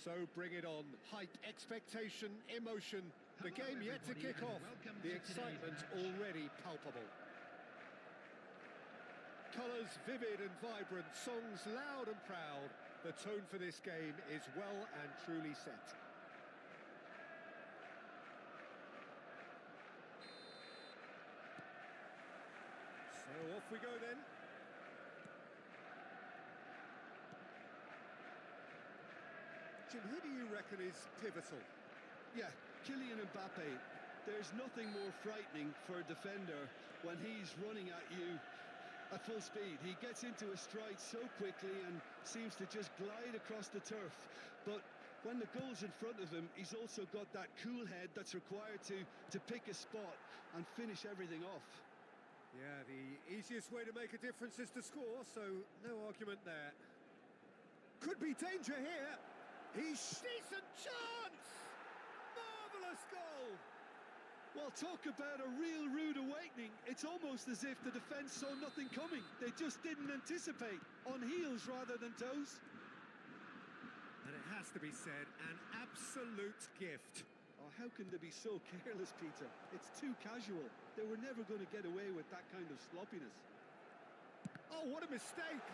So bring it on. Hype, expectation, emotion. The game yet to kick off. The excitement already palpable. Colours vivid and vibrant, songs loud and proud. The tone for this game is well and truly set. So off we go then. Jim, who do you reckon is pivotal? Yeah, Kylian Mbappe. There's nothing more frightening for a defender when he's running at you at full speed. He gets into a stride so quickly and seems to just glide across the turf. But when the goal's in front of him, he's also got that cool head that's required to pick a spot and finish everything off. Yeah, the easiest way to make a difference is to score, so no argument there. Could be danger here. Decent chance! Marvellous goal! Well, talk about a real rude awakening. It's almost as if the defence saw nothing coming. They just didn't anticipate, on heels rather than toes. And it has to be said, an absolute gift. Oh, how can they be so careless, Peter? It's too casual. They were never going to get away with that kind of sloppiness. Oh, what a mistake!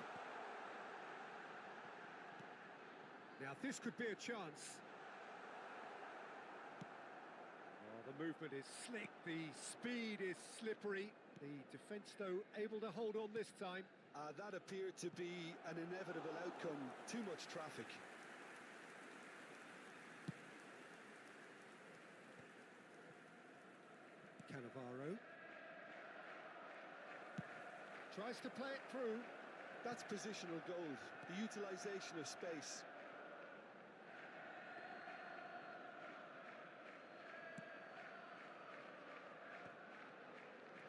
Now, this could be a chance. Oh, the movement is slick, the speed is slippery. The defence, though, able to hold on this time. That appeared to be an inevitable outcome. Too much traffic. Cannavaro. Tries to play it through. That's positional goals, the utilisation of space.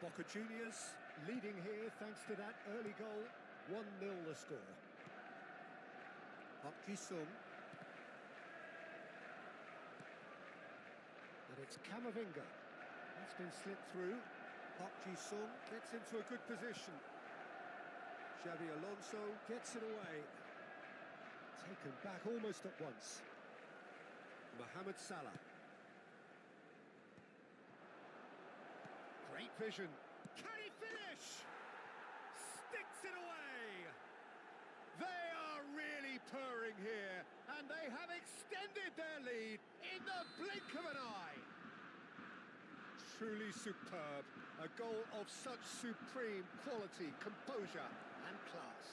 Boca Juniors leading here thanks to that early goal. 1-0 the score. Park Ji-sung. And it's Camavinga. That's been slipped through. Park Ji-sung gets into a good position. Xabi Alonso gets it away. Taken back almost at once. Mohamed Salah. Great vision. Can he finish? Sticks it away. They are really purring here, and they have extended their lead in the blink of an eye. Truly superb. A goal of such supreme quality, composure and class.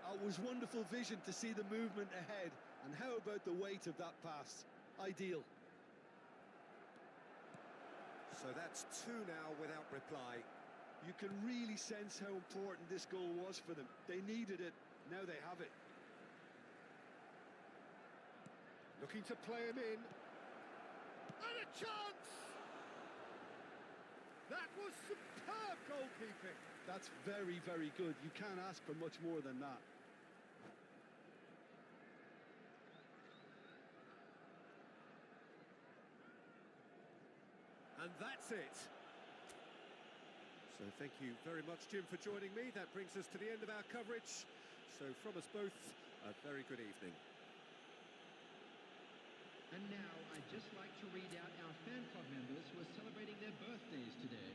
It was wonderful vision to see the movement ahead. And how about the weight of that pass? Ideal. So that's 2 now without reply. You can really sense how important this goal was for them. They needed it, now they have it. Looking to play him in. And a chance! That was superb goalkeeping. That's very, very good. You can't ask for much more than that. And that's it. So thank you very much, Jim, for joining me. That brings us to the end of our coverage. So from us both, a very good evening. And now I'd just like to read out our fan club members who are celebrating their birthdays today.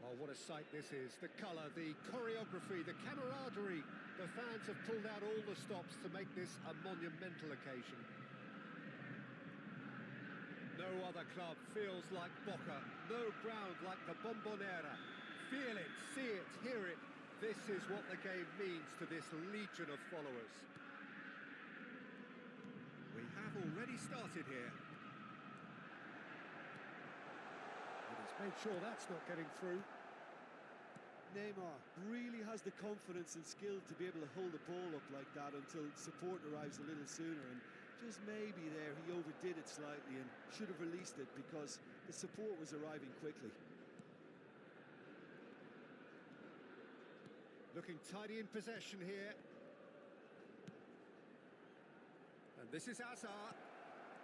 Oh, what a sight this is. The colour, the choreography, the camaraderie. The fans have pulled out all the stops to make this a monumental occasion. No other club feels like Boca. No ground like the Bombonera. Feel it, see it, hear it. This is what the game means to this legion of followers. We have already started here. And he's made sure that's not getting through. Neymar really has the confidence and skill to be able to hold the ball up like that until support arrives a little sooner, and just maybe there he overdid it slightly and should have released it because the support was arriving quickly. Looking tidy in possession here. And this is Azar.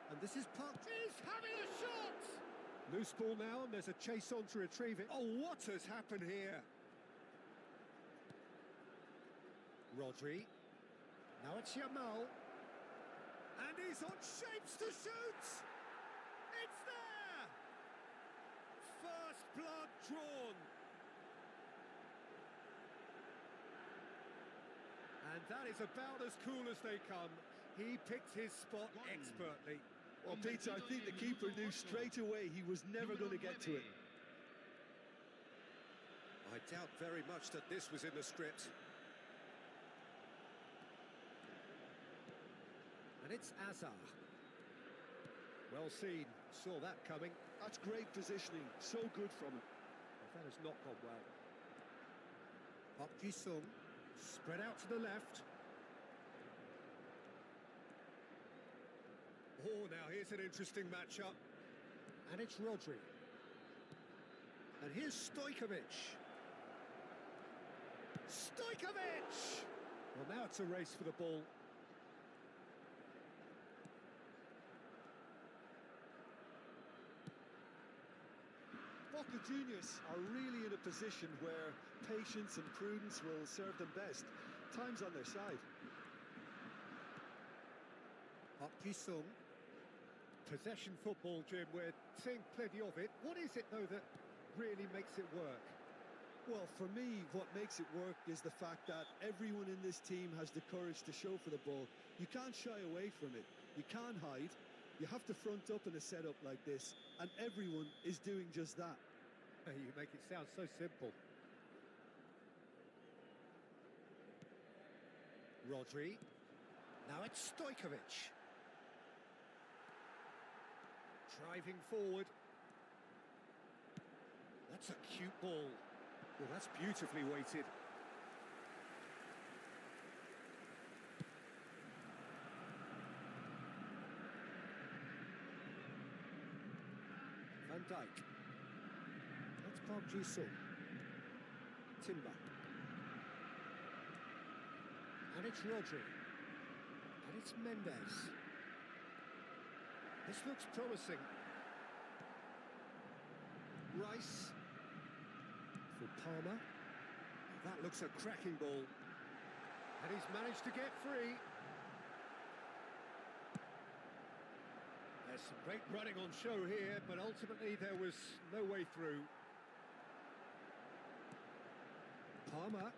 And this is Park. He's having a shot! Loose ball now, and there's a chase on to retrieve it. Oh, what has happened here? Rodri. Now it's Yamal. And he's on shapes to shoot! It's there! First blood drawn. And that is about as cool as they come. He picked his spot expertly. Well, Peter, I think the keeper knew straight away he was never going to get to it. I doubt very much that this was in the script. And it's Azar. Well seen, saw that coming. That's great positioning, so good from him. But that has not gone well. Park Ji-sung, spread out to the left. Oh, now here's an interesting matchup. And it's Rodri. And here's Stojkovic. Stojkovic! Well, now it's a race for the ball. Boca Juniors are really in a position where patience and prudence will serve them best. Time's on their side. Park Ji-sung. Possession football, Jim, we're seeing plenty of it. What is it, though, that really makes it work? Well, for me, what makes it work is the fact that everyone in this team has the courage to show for the ball. You can't shy away from it. You can't hide. You have to front up in a setup like this, and everyone is doing just that. You make it sound so simple. Rodri. Now it's Stojkovic. Driving forward. That's a cute ball. Well, that's beautifully weighted. Van Dijk. That's Park Ji-sung. Timber. And it's Rodri. And it's Mendes. This looks promising. Rice. For Palmer. That looks a cracking ball. And he's managed to get free. There's some great running on show here, but ultimately there was no way through. Palmer.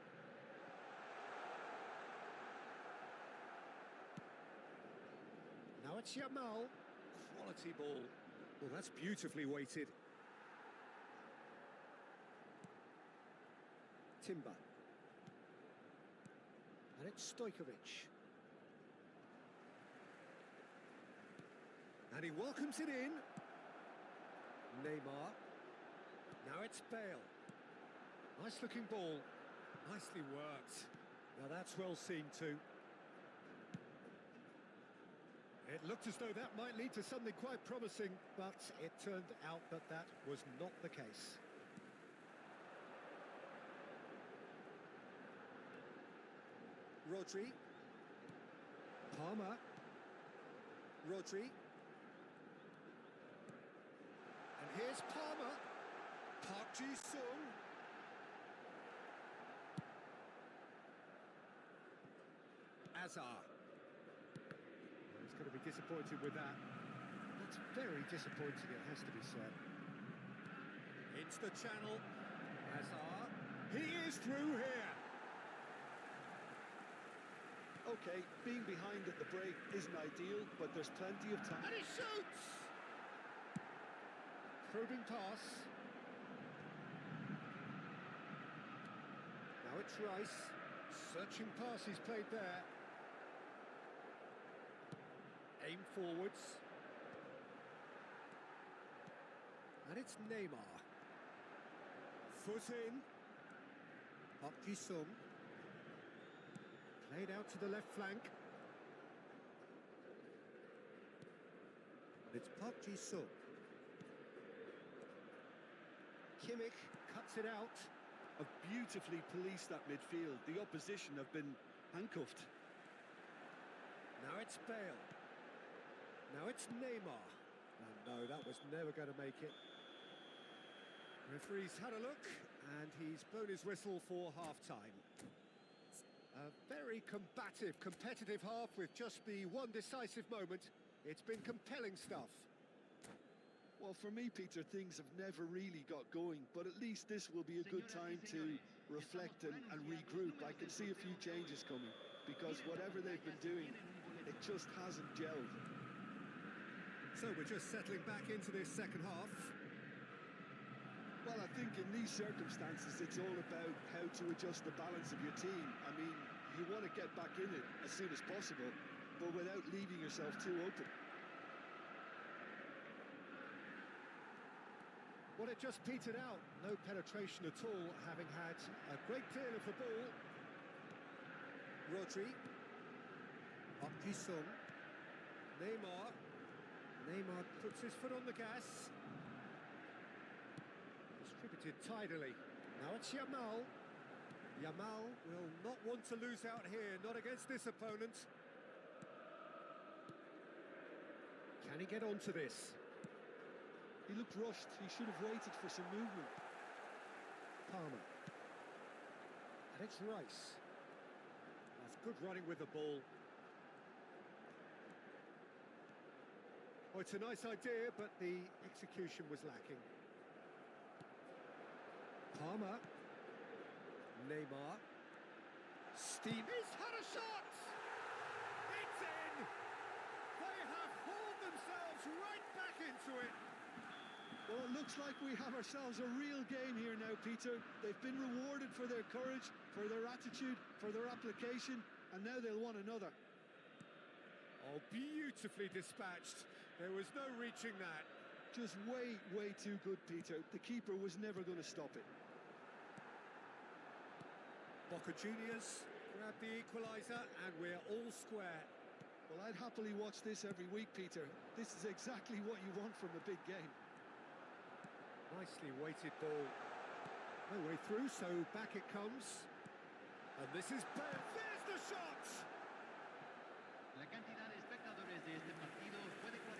Now it's Yamal. Quality ball. Well, that's beautifully weighted. Timber. And it's Stojkovic. And he welcomes it in. Neymar. Now it's Bale. Nice looking ball. Nicely worked. Now that's well seen too. It looked as though that might lead to something quite promising, but it turned out that that was not the case. Rodri. Palmer. Rodri. And here's Palmer. Park Ji-sung. Azar. He's going to be disappointed with that. That's very disappointing, it has to be said. Into the channel. Hazard. He is through here. Okay, being behind at the break isn't ideal, but there's plenty of time. And he shoots! Probing pass. Now it's Rice. Searching pass he's played there. Aim forwards. And it's Neymar. Foot in. Sung. Played out to the left flank. It's Sung. Kimmich cuts it out. Have beautifully policed that midfield. The opposition have been handcuffed. Now it's Bale. Now it's Neymar. And no, that was never going to make it. Referee's had a look, and he's blown his whistle for half-time. A very combative, competitive half with just the one decisive moment. It's been compelling stuff. Well, for me, Peter, things have never really got going, but at least this will be a good time to reflect and regroup. I can see a few changes coming, because whatever they've been doing, it just hasn't gelled. So we're just settling back into this second half. Well, I think in these circumstances, it's all about how to adjust the balance of your team. I mean, you want to get back in it as soon as possible, but without leaving yourself too open. Well, it just petered out. No penetration at all, having had a great deal of the ball. Rodri. Sung. Neymar. Neymar puts his foot on the gas. Distributed tidily. Now it's Yamal. Yamal will not want to lose out here, not against this opponent. Can he get onto this? He looked rushed. He should have waited for some movement. Palmer. And it's Rice. That's good running with the ball. Oh, it's a nice idea, but the execution was lacking. Palmer. Neymar. Steve. He's had a shot! It's in! They have hauled themselves right back into it. Well, it looks like we have ourselves a real game here now, Peter. They've been rewarded for their courage, for their attitude, for their application, and now they'll want another. Oh, beautifully dispatched. There was no reaching that. Just way, way too good, Peter. The keeper was never going to stop it. Boca Juniors grab the equaliser, and we're all square. Well, I'd happily watch this every week, Peter. This is exactly what you want from a big game. Nicely weighted ball. No way through, so back it comes. And this is Bale. There's the shot! La cantidad de espectadores de este partido fue de 44.785.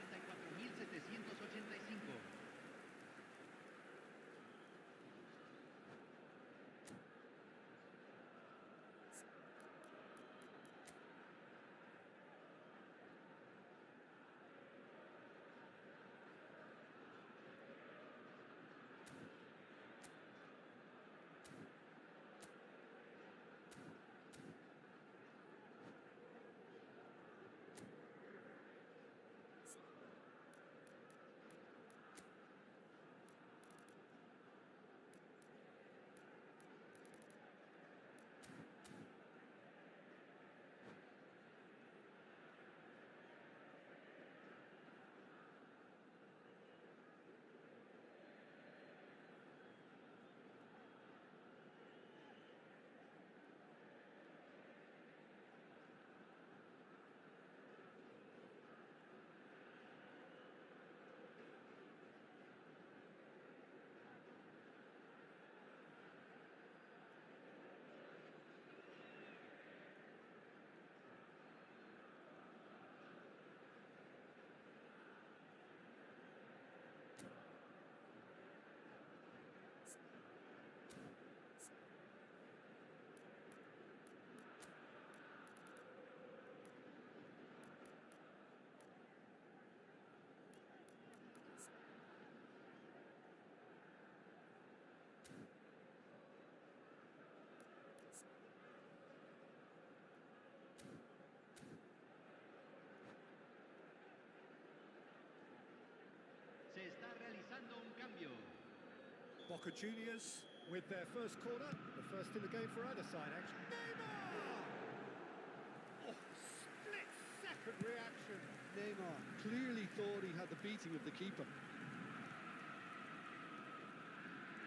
Boca Juniors with their first corner, the first in the game for either side, actually. Neymar! Oh, split-second reaction. Neymar clearly thought he had the beating of the keeper.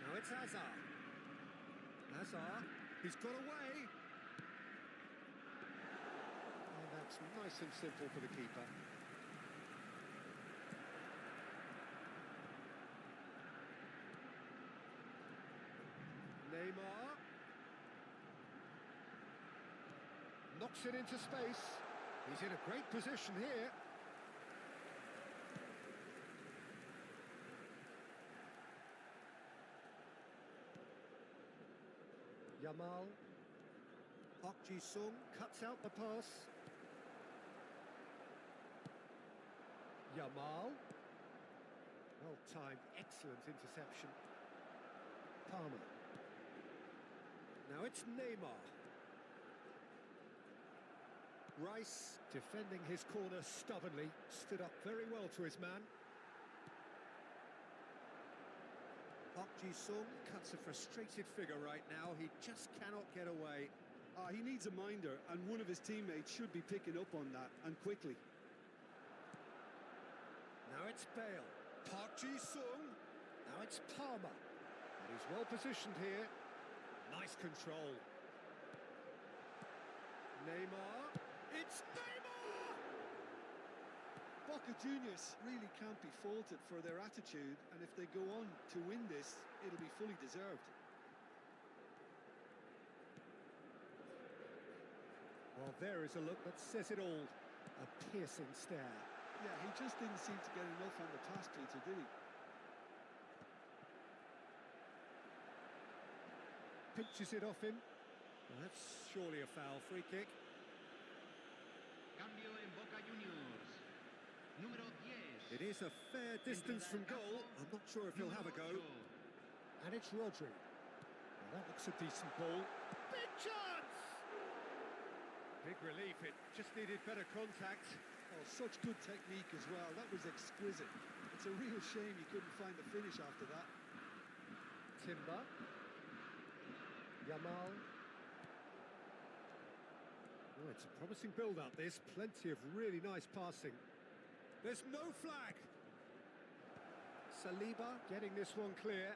Now it's Hazard. Hazard, he's got away. And that's nice and simple for the keeper. Neymar knocks it into space. He's in a great position here. Yamal. Park Ji-sung cuts out the pass. Yamal. Well-timed, excellent interception. Palmer. Now it's Neymar. Rice, defending his corner stubbornly, stood up very well to his man. Park Ji-sung cuts a frustrated figure right now. He just cannot get away. He needs a minder, and one of his teammates should be picking up on that, and quickly. Now it's Bale. Park Ji-sung. Now it's Palmer. And he's well positioned here. Nice control. Neymar. It's Neymar! Boca Juniors really can't be faulted for their attitude, and if they go on to win this, it'll be fully deserved. Well, there is a look that says it all. A piercing stare. Yeah, he just didn't seem to get enough on the pass, Peter, did he? Pinches it off him. Well, that's surely a foul. Free kick. Cambio en Boca Juniors. Número 10. It is a fair distance from goal. I'm not sure if he'll have a go. And it's Rodri. Well, that looks a decent ball. Big chance! Big relief. It just needed better contact. Oh, such good technique as well. That was exquisite. It's a real shame he couldn't find the finish after that. Timber. Yamal. Oh, it's a promising build-up, this. Plenty of really nice passing. There's no flag. Saliba getting this one clear.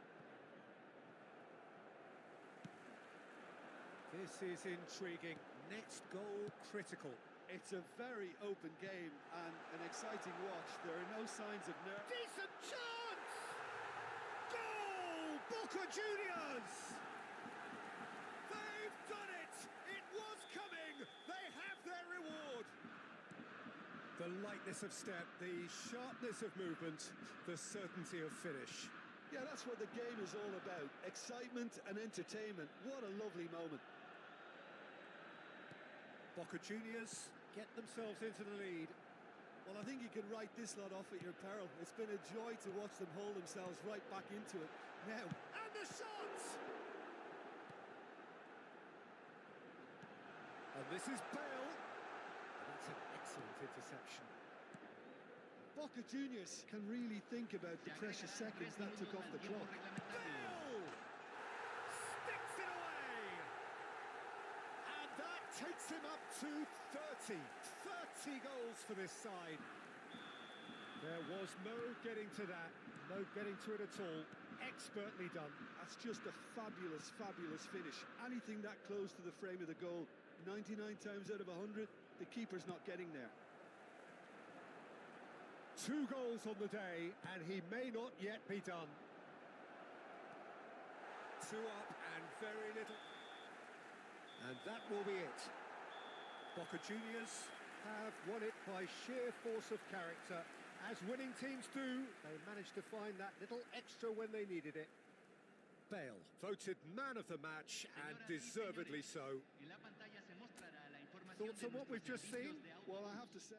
This is intriguing. Next goal critical. It's a very open game and an exciting watch. There are no signs of nerve. Decent chance! Goal! Boca Juniors! They've done it! It was coming! They have their reward! The lightness of step, the sharpness of movement, the certainty of finish. Yeah, that's what the game is all about. Excitement and entertainment. What a lovely moment. Boca Juniors get themselves into the lead. Well, I think you can write this lot off at your peril. It's been a joy to watch them hold themselves right back into it. Now, and the shots! And this is Bale. And that's an excellent interception. Boca Juniors can really think about the precious seconds that took off the clock. Bale! Sticks it away! And that takes him up to 30. 30 goals for this side. There was no getting to that. No getting to it at all. Expertly done. That's just a fabulous, fabulous finish. Anything that close to the frame of the goal, 99 times out of 100, the keeper's not getting there. 2 goals on the day, and he may not yet be done. 2 up and very little. And that will be it. Boca Juniors have won it by sheer force of character. As winning teams do, they managed to find that little extra when they needed it. Bale, voted man of the match, and deservedly so. Thoughts on what we've just seen? Well, I have to say...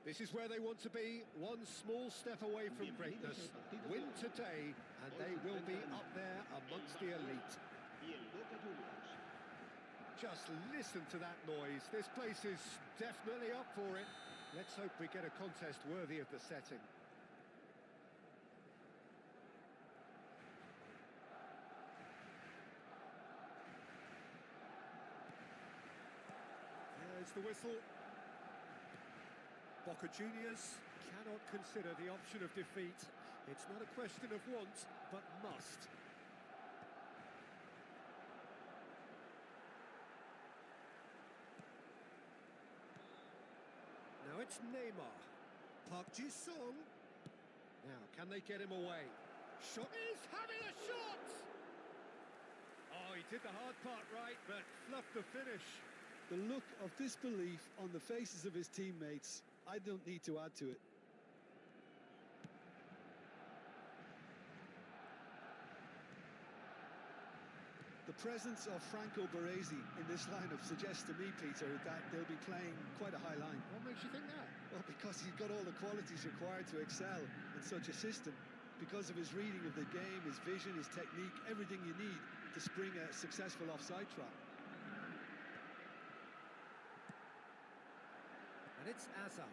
This is where they want to be, one small step away from greatness. Win today, and they will be up there amongst the elite. Just listen to that noise. This place is definitely up for it. Let's hope we get a contest worthy of the setting. There's the whistle. Boca Juniors cannot consider the option of defeat. It's not a question of want, but must. Now it's Neymar. Park Ji-sung. Now, can they get him away? Shot. He's having a shot! Oh, he did the hard part right, but fluffed the finish. The look of disbelief on the faces of his teammates, I don't need to add to it. The presence of Franco Baresi in this lineup suggests to me, Peter, that they'll be playing quite a high line. What makes you think that? Well, because he's got all the qualities required to excel in such a system. Because of his reading of the game, his vision, his technique, everything you need to spring a successful offside trap. And it's Azar.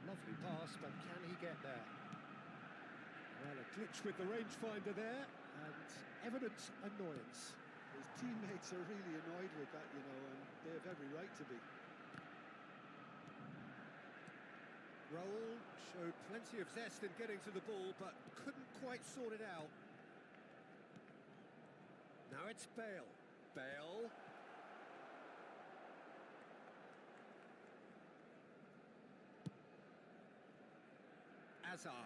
Lovely pass, but can he get there? Well, a glitch with the rangefinder there, and evident annoyance. His teammates are really annoyed with that, you know, and they have every right to be. Raul showed plenty of zest in getting to the ball, but couldn't quite sort it out. Now it's Bale. Bale. Azar.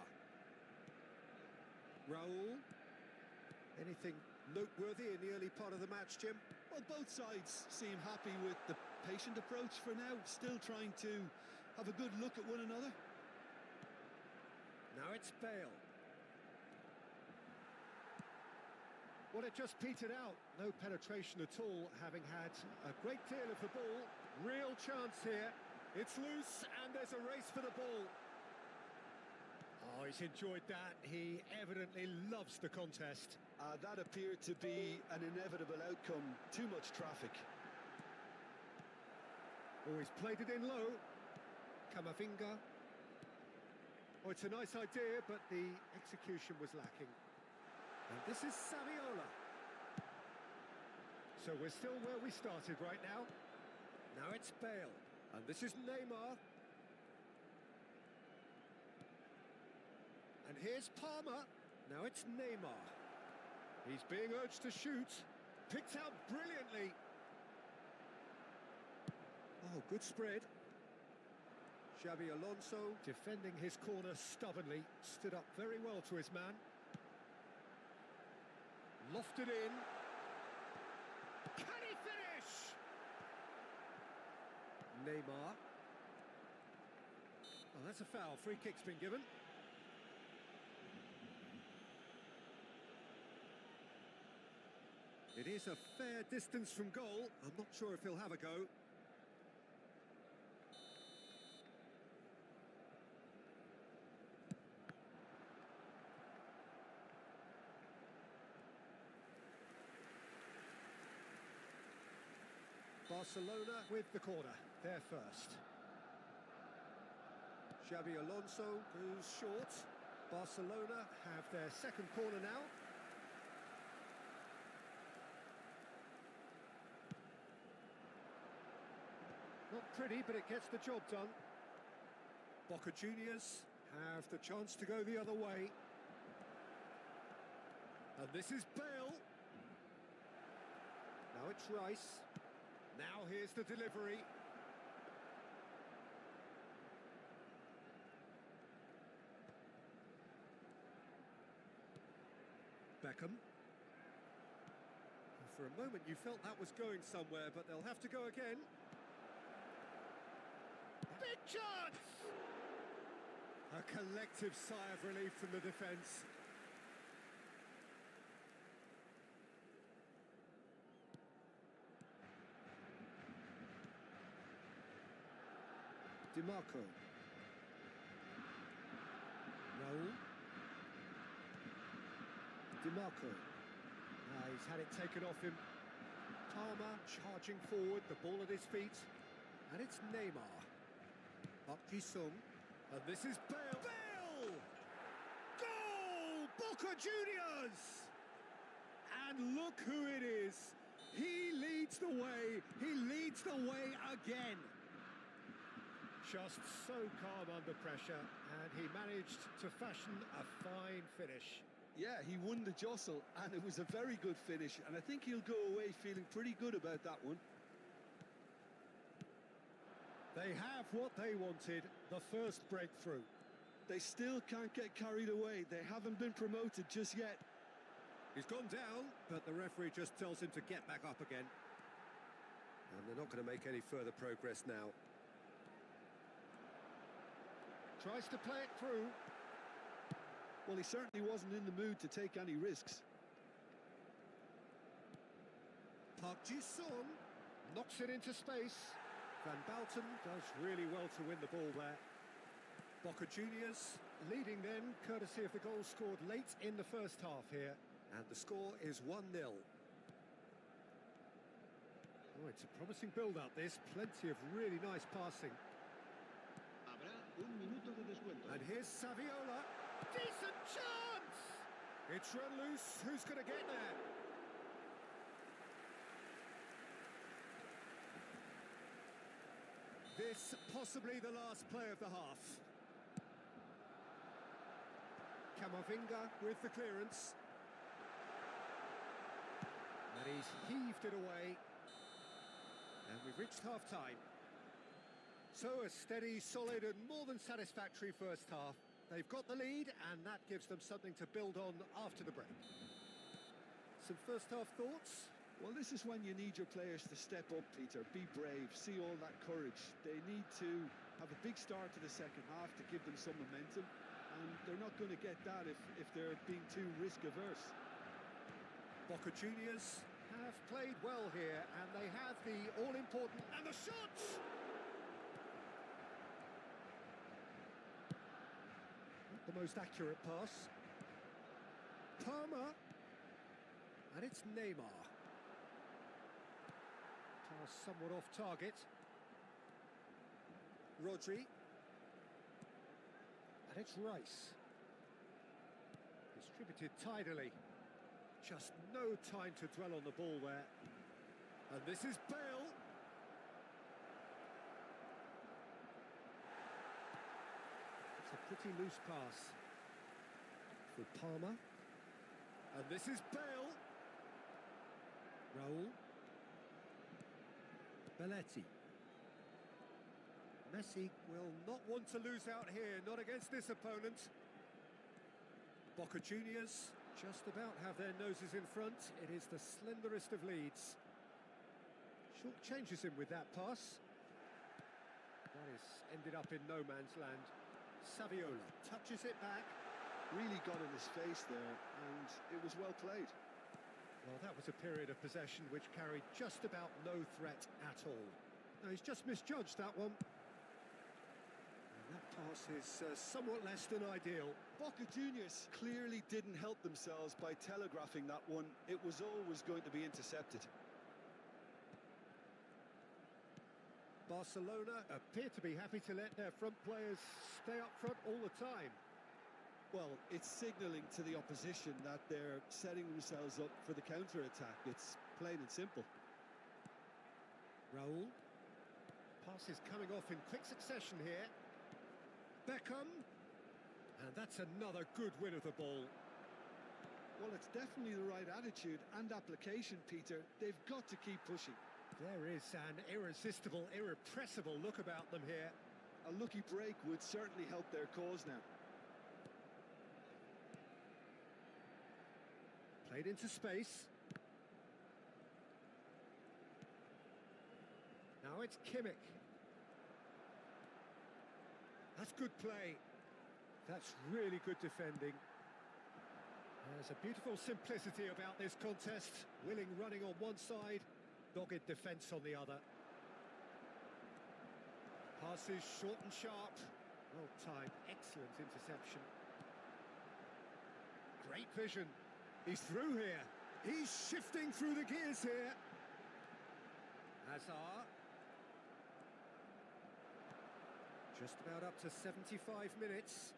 Raul. Anything noteworthy in the early part of the match, Jim? Well, both sides seem happy with the patient approach for now, still trying to have a good look at one another. Now it's Bale. Well, it just petered out. No penetration at all, having had a great deal of the ball. Real chance here. It's loose, and there's a race for the ball. Oh, he's enjoyed that. He evidently loves the contest. That appeared to be an inevitable outcome. Too much traffic. Oh, he's played it in low. Kamavinga. Oh, it's a nice idea, but the execution was lacking. And this is Saviola. So we're still where we started right now. Now it's Bale. And this is Neymar. And here's Palmer. Now it's Neymar. He's being urged to shoot. Picked out brilliantly. Oh, good spread. Xabi Alonso defending his corner stubbornly. Stood up very well to his man. Lofted in. Can he finish? Neymar. Oh, that's a foul. Free kick's been given. It is a fair distance from goal. I'm not sure if he'll have a go. Barcelona with the corner. They're first. Xabi Alonso goes short. Barcelona have their second corner now. Not pretty, but it gets the job done. Boca Juniors have the chance to go the other way. And this is Bale. Now it's Rice. Now here's the delivery. Beckham. For a moment you felt that was going somewhere, but they'll have to go again. Big chance! A collective sigh of relief from the defence. DiMarco. DiMarco. He's had it taken off him. Palmer charging forward, the ball at his feet. And it's Neymar. Park Ji-sung. And this is Bale. Bale! Goal! Boca Juniors! And look who it is. He leads the way. He leads the way again. Just so calm under pressure, and he managed to fashion a fine finish. Yeah, he won the jostle, and it was a very good finish, and I think he'll go away feeling pretty good about that one. They have what they wanted, the first breakthrough. They still can't get carried away. They haven't been promoted just yet. He's gone down, but the referee just tells him to get back up again. And they're not going to make any further progress now. Tries to play it through. Well, he certainly wasn't in the mood to take any risks. Park Ji-sung knocks it into space. Van Bouten does really well to win the ball there. Boca Juniors leading then, courtesy of the goal scored late in the first half here. And the score is 1-0. Oh, it's a promising build-up, this. Plenty of really nice passing. Habrá un minuto de descuento. And here's Saviola. Decent chance! It's run loose. Who's going to get there? This possibly the last play of the half. Camavinga with the clearance. And he's heaved it away. And we've reached half-time. So a steady, solid and more than satisfactory first half. They've got the lead and that gives them something to build on after the break. Some first half thoughts? Well, this is when you need your players to step up, Peter. Be brave, see all that courage. They need to have a big start to the second half to give them some momentum. And they're not going to get that if they're being too risk-averse. Boca Juniors have played well here, and they have the all-important... And the shots! Not the most accurate pass. Palmer. And it's Neymar. Pass somewhat off target. Rodri. And it's Rice. Distributed tidily. Just no time to dwell on the ball there. And this is Bale. It's a pretty loose pass for Palmer. And this is Bale. Raul. Belletti. Messi will not want to lose out here, not against this opponent. Boca Juniors just about have their noses in front. It is the slenderest of leads. Short changes him with that pass. That is ended up in no man's land. Saviola touches it back. Really got in his face there, and it was well played. Well, that was a period of possession which carried just about no threat at all. No, he's just misjudged that one. That pass is somewhat less than ideal. Boca Juniors clearly didn't help themselves by telegraphing that one. It was always going to be intercepted. Barcelona appear to be happy to let their front players stay up front all the time. Well, it's signalling to the opposition that they're setting themselves up for the counter-attack. It's plain and simple. Raul. Pass is coming off in quick succession here. Beckham, and that's another good win of the ball. Well, it's definitely the right attitude and application, Peter. They've got to keep pushing. There is an irresistible, irrepressible look about them here. A lucky break would certainly help their cause now. Played into space. Now it's Kimmich. That's good play. That's really good defending. There's a beautiful simplicity about this contest. Willing running on one side, dogged defence on the other. Passes short and sharp. Well timed, excellent interception. Great vision. He's through here. He's shifting through the gears here. Hazard. Just about up to 75 minutes.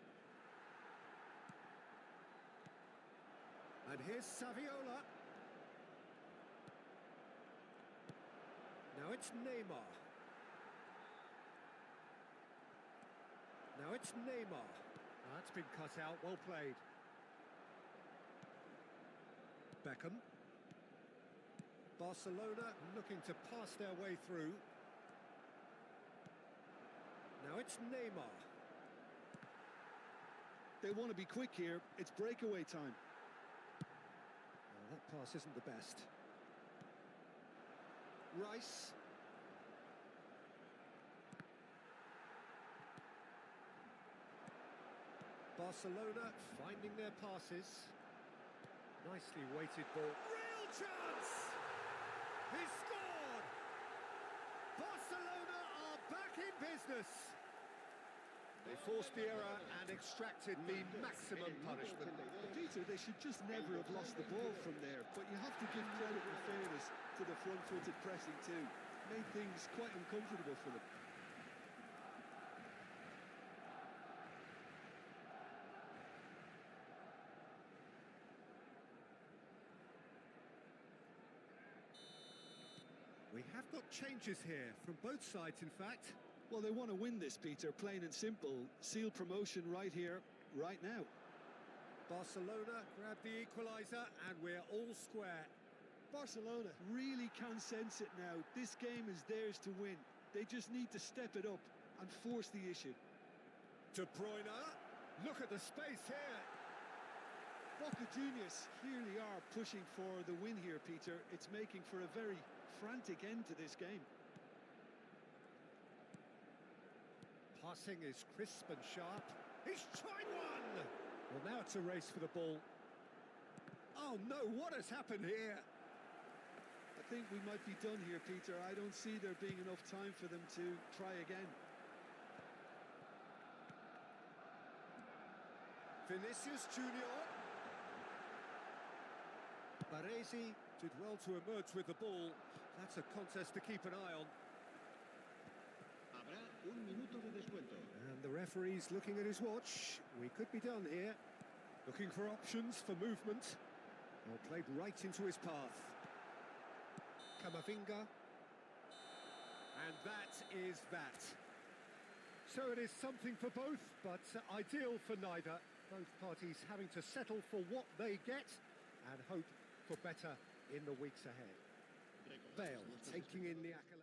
And here's Saviola. Now it's Neymar. Now it's Neymar. That's been cut out, well played. Beckham. Barcelona looking to pass their way through. Now it's Neymar. They want to be quick here. It's breakaway time. Well, that pass isn't the best. Rice. Barcelona finding their passes. Nicely weighted ball. Real chance! He scored! Barcelona are back in business. They forced the error and extracted the maximum punishment. Peter, they should just never have lost the ball from there, but you have to give credit and fairness to the front-footed pressing too. Made things quite uncomfortable for them. We have got changes here, from both sides in fact. Well, they want to win this, Peter, plain and simple. Seal promotion right here, right now. Barcelona grab the equaliser and we're all square. Barcelona really can sense it now. This game is theirs to win. They just need to step it up and force the issue. De Bruyne, look at the space here. Boca Juniors clearly are pushing for the win here, Peter. It's making for a very frantic end to this game. Passing is crisp and sharp. He's tried one! Well, now it's a race for the ball. Oh no, what has happened here? I think we might be done here, Peter. I don't see there being enough time for them to try again. Vinicius Junior. Baresi did well to emerge with the ball. That's a contest to keep an eye on. Habrá un minuto de descuento. And the referee's looking at his watch. We could be done here. Looking for options for movement. Well, played right into his path. Camavinga. And that is that. So it is something for both, but ideal for neither. Both parties having to settle for what they get and hope for better in the weeks ahead. Bale taking in the accolade.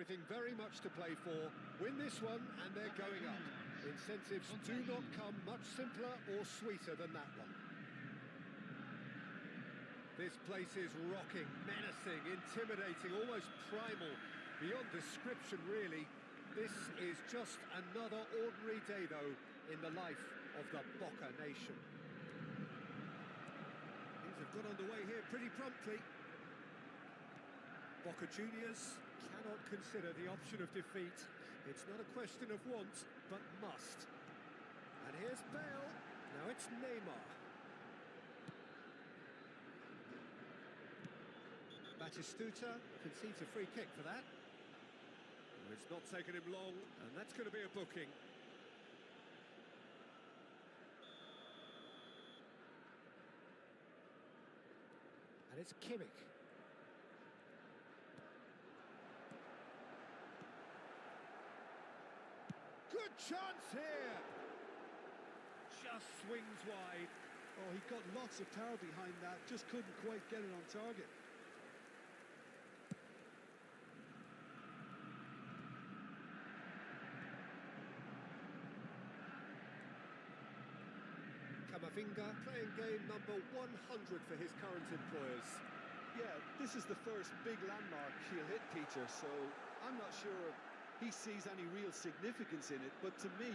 everything very much to play for. Win this one and they're going up. Incentives do not come much simpler or sweeter than that one. This place is rocking, menacing, intimidating, almost primal, beyond description really. This is just another ordinary day though in the life of the Boca nation. Things have got underway here pretty promptly. Boca Juniors cannot consider the option of defeat. It's not a question of want, but must. And here's Bale. Now it's Neymar. Batistuta concedes a free kick for that. Well, it's not taken him long, and that's going to be a booking. And it's Kimmich. Good chance here. Just swings wide. Oh, he got lots of power behind that, just couldn't quite get it on target. Camavinga playing game number 100 for his current employers. Yeah, this is the first big landmark he'll hit, Peter, so I'm not sure he sees any real significance in it, but to me,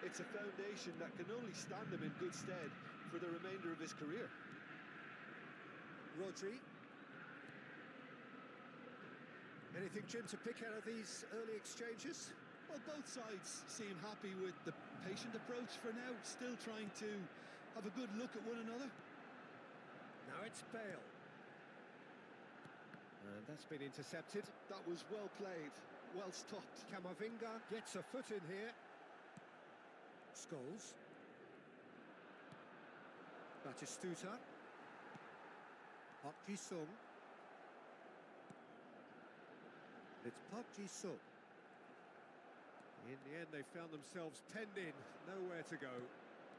it's a foundation that can only stand him in good stead for the remainder of his career. Rodri. Anything, Jim, to pick out of these early exchanges? Well, both sides seem happy with the patient approach for now, still trying to have a good look at one another. Now it's Bale. And that's been intercepted. That was well played, well stopped. Camavinga gets a foot in here. Scholes. Batistuta. Park Ji-sung. It's Park Ji-sung. In the end, they found themselves penned in, nowhere to go.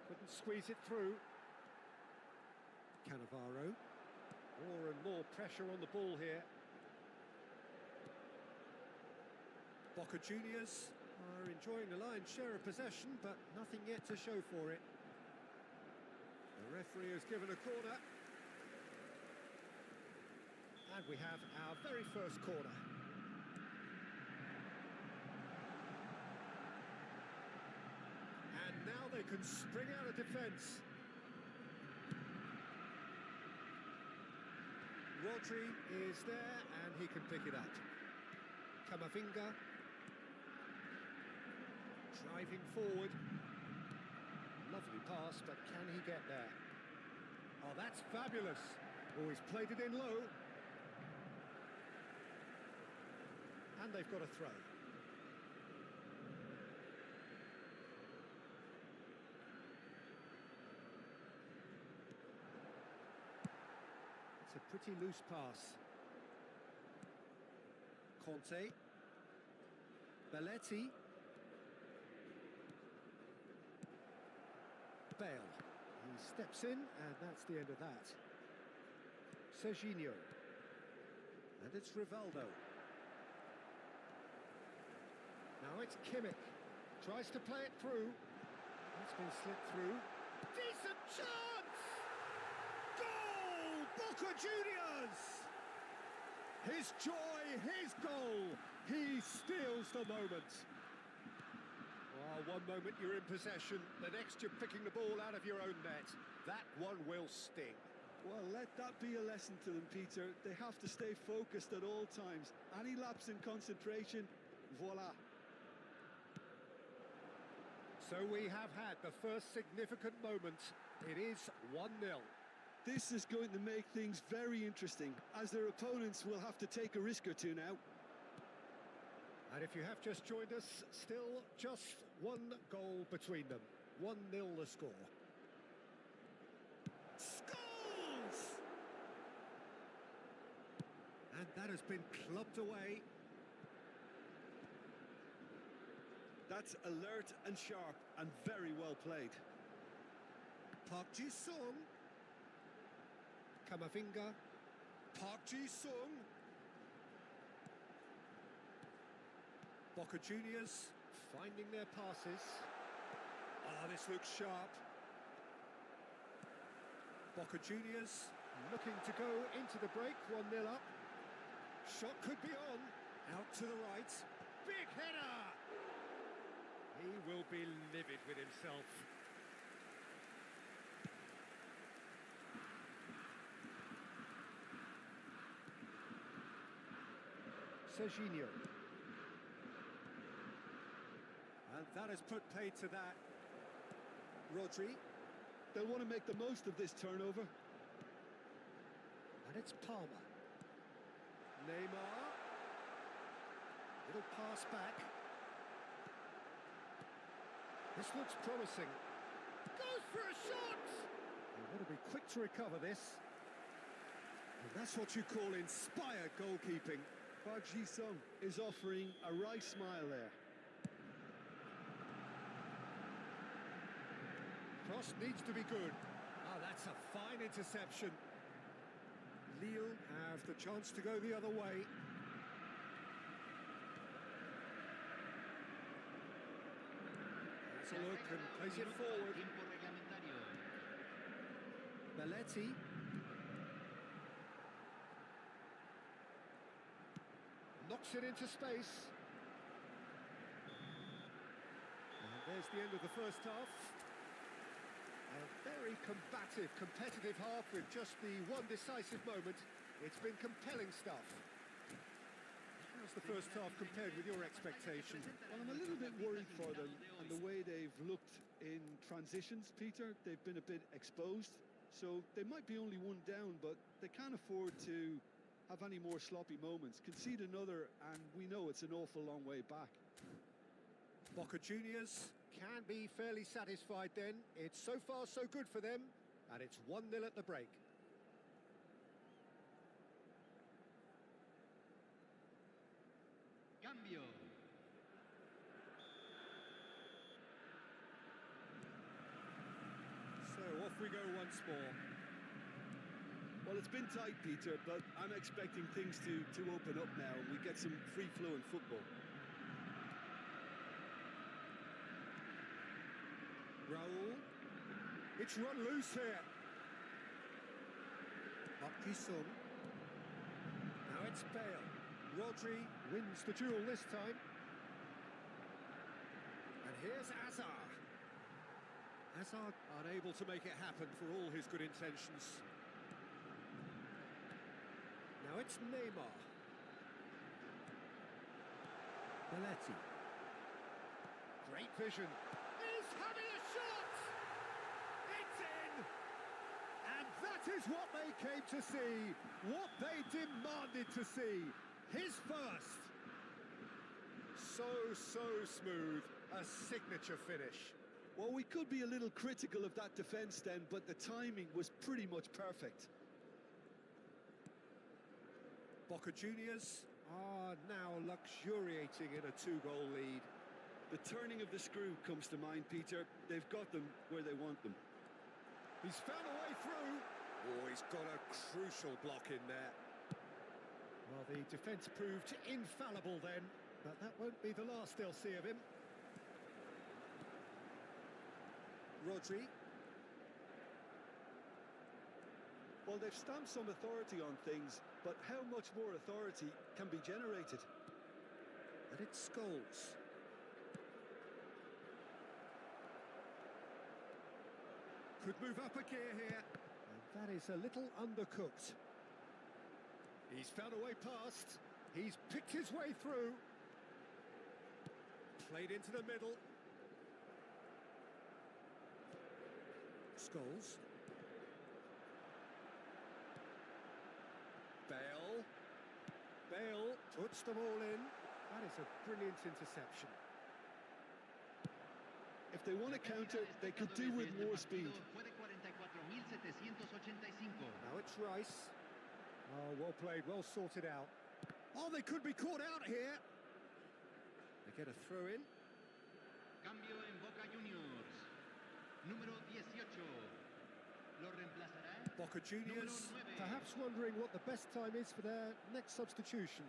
Couldn't squeeze it through. Cannavaro. More and more pressure on the ball here. Boca Juniors are enjoying the lion's share of possession, but nothing yet to show for it. The referee has given a corner. And we have our very first corner. And now they can spring out of defence. Rodri is there and he can pick it up. Camavinga driving forward. Lovely pass, but can he get there? Oh, that's fabulous. Oh, he's played it in low. And they've got a throw. It's a pretty loose pass. Conte. Belletti. Bale. He steps in, and that's the end of that. Serginho. And it's Rivaldo. Now it's Kimmich. Tries to play it through. It's been slipped through. Decent chance! Goal! Boca Juniors! His joy, his goal. He steals the moment. One moment you're in possession, the next you're picking the ball out of your own net. That one will sting. Well, let that be a lesson to them, Peter. They have to stay focused at all times. Any lapse in concentration, voila. So we have had the first significant moment. It is 1-0. This is going to make things very interesting, as their opponents will have to take a risk or two now. And if you have just joined us, still just one goal between them. 1-0 the score. Scores! And that has been clubbed away. That's alert and sharp and very well played. Park Ji-sung. Camavinga. Park Ji-sung. Boca Juniors finding their passes. Oh, this looks sharp. Boca Juniors looking to go into the break, 1-0 up. Shot could be on. Out to the right. Big header! He will be livid with himself. Serginho. And that has put paid to that. Rodri. They'll want to make the most of this turnover. And it's Palmer. Neymar. Little pass back. This looks promising. Goes for a shot! They want to be quick to recover this. And that's what you call inspired goalkeeping. Park Ji-sung is offering a right smile there. Cross needs to be good. Oh, that's a fine interception. Lille have the chance to go the other way. Has a look and plays it forward. Belletti. Knocks it into space. And there's the end of the first half. A very combative, competitive half with just the one decisive moment. It's been compelling stuff. How's the first half compared with your expectations? Well, I'm a little bit worried for them and the way they've looked in transitions, Peter. They've been a bit exposed, so they might be only one down, but they can't afford to have any more sloppy moments. Concede another, and we know it's an awful long way back. Boca Juniors can be fairly satisfied then. It's so far so good for them, and it's 1-0 at the break. Cambio. So off we go once more. Well, it's been tight, Peter, but I'm expecting things to open up now and we get some free-flowing football. Raul. It's run loose here. Sung. Now it's Bale. Rodri wins the duel this time. And here's Hazard. Hazard unable to make it happen for all his good intentions. Now it's Neymar. Belletti. Great vision. He's having a shot! It's in! And that is what they came to see. What they demanded to see. His first. So smooth. A signature finish. Well, we could be a little critical of that defence then, but the timing was pretty much perfect. Boca Juniors are now luxuriating in a 2-goal lead. The turning of the screw comes to mind, Peter. They've got them where they want them. He's found a way through. Oh, he's got a crucial block in there. Well, the defence proved infallible then, but that won't be the last they'll see of him. Rodri. Well, they've stamped some authority on things, but how much more authority can be generated? And it's Scholes. Could move up a gear here. And that is a little undercooked. He's found a way past. He's picked his way through. Played into the middle. Scholes. Bale puts them all in. That is a brilliant interception. If they want to counter, they could do with more speed. Now it's Rice. Oh, well played, well sorted out. Oh, they could be caught out here. They get a throw in. Cambio en Boca Juniors. Número 18. Lo reemplazará. Boca Juniors perhaps wondering what the best time is for their next substitution.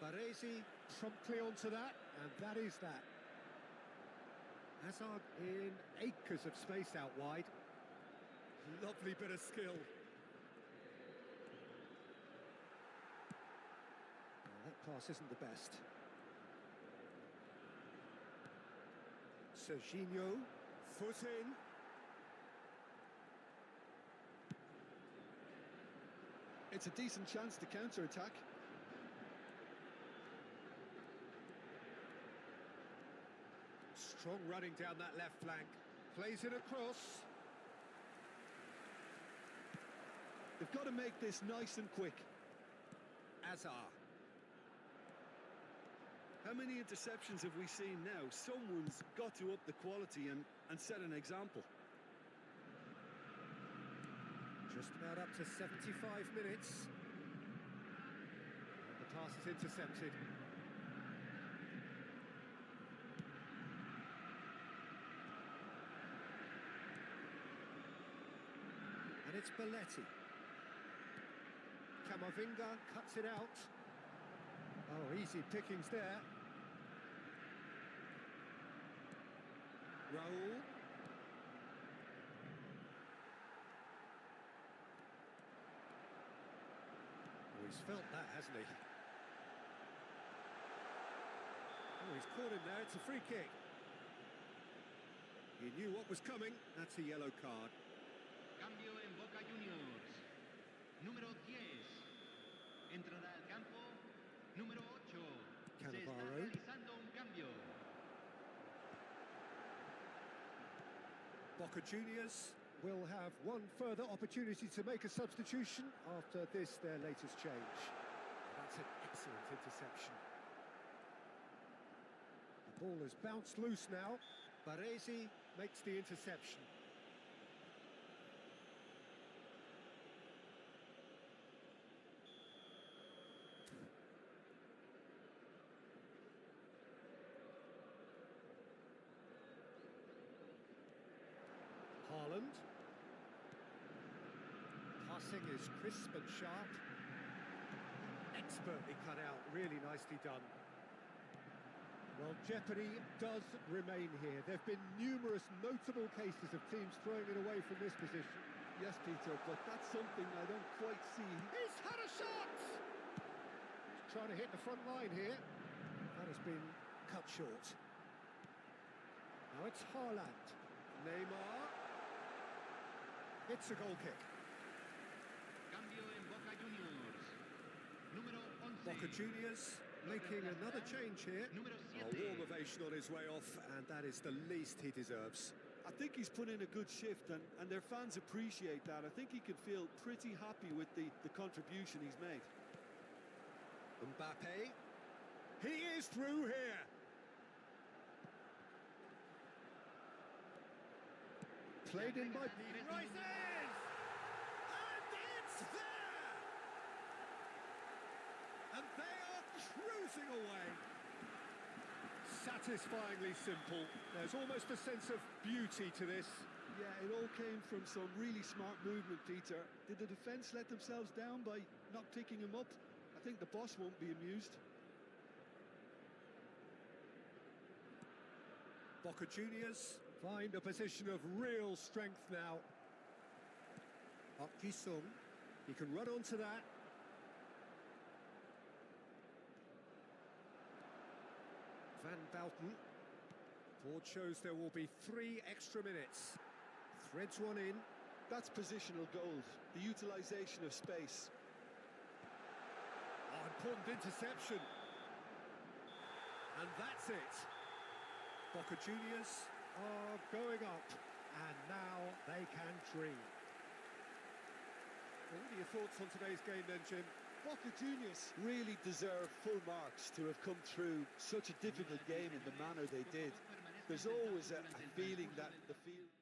Baresi promptly onto that, and that is that. Hazard in acres of space out wide. Lovely bit of skill. Well, that pass isn't the best. Serginho, foot in. It's a decent chance to counter-attack. Strong running down that left flank. Plays it across. They've got to make this nice and quick. Azar. How many interceptions have we seen now? Someone's got to up the quality and set an example. Just about up to 75 minutes. And the pass is intercepted. And it's Belletti. Camavinga cuts it out. Oh, easy pickings there. Raul. Oh, he's felt that, hasn't he? Oh, he's caught him there. It's a free kick. He knew what was coming. That's a yellow card. Cambio en Boca Juniors. Número 10. Entrará al campo. Número 8. Se está realizando un cambio. Boca Juniors will have one further opportunity to make a substitution after this, their latest change. That's an excellent interception. The ball has bounced loose now. Baresi makes the interception. Haaland. Passing is crisp and sharp. Expertly cut out, really nicely done. Well, jeopardy does remain here. There have been numerous notable cases of teams throwing it away from this position. Yes, Peter, but that's something I don't quite see. He's had a shot! He's trying to hit the front line here. That has been cut short. Now it's Haaland. Neymar. It's a goal kick. Cambio en Boca Juniors. Número 11. Boca Juniors making another change here. Número A 7. warm ovation on his way off, and that is the least he deserves. I think he's put in a good shift, and their fans appreciate that. I think he can feel pretty happy with the contribution he's made. Mbappe. He is through here. Played in by He rises! And it's there! And they are cruising away. Satisfyingly simple. There's almost a sense of beauty to this. Yeah, it all came from some really smart movement, Peter. Did the defence let themselves down by not picking him up? I think the boss won't be amused. Boca Juniors find a position of real strength now. Sung, he can run onto that. Van Bouten. Board shows there will be 3 extra minutes. Threads one in. That's positional gold, the utilisation of space. Oh, important interception. And that's it. Boca Juniors are going up, and now they can dream. What are your thoughts on today's game then, Jim? Boca Juniors really deserve full marks to have come through such a difficult game in the manner they did. There's always a feeling that the field...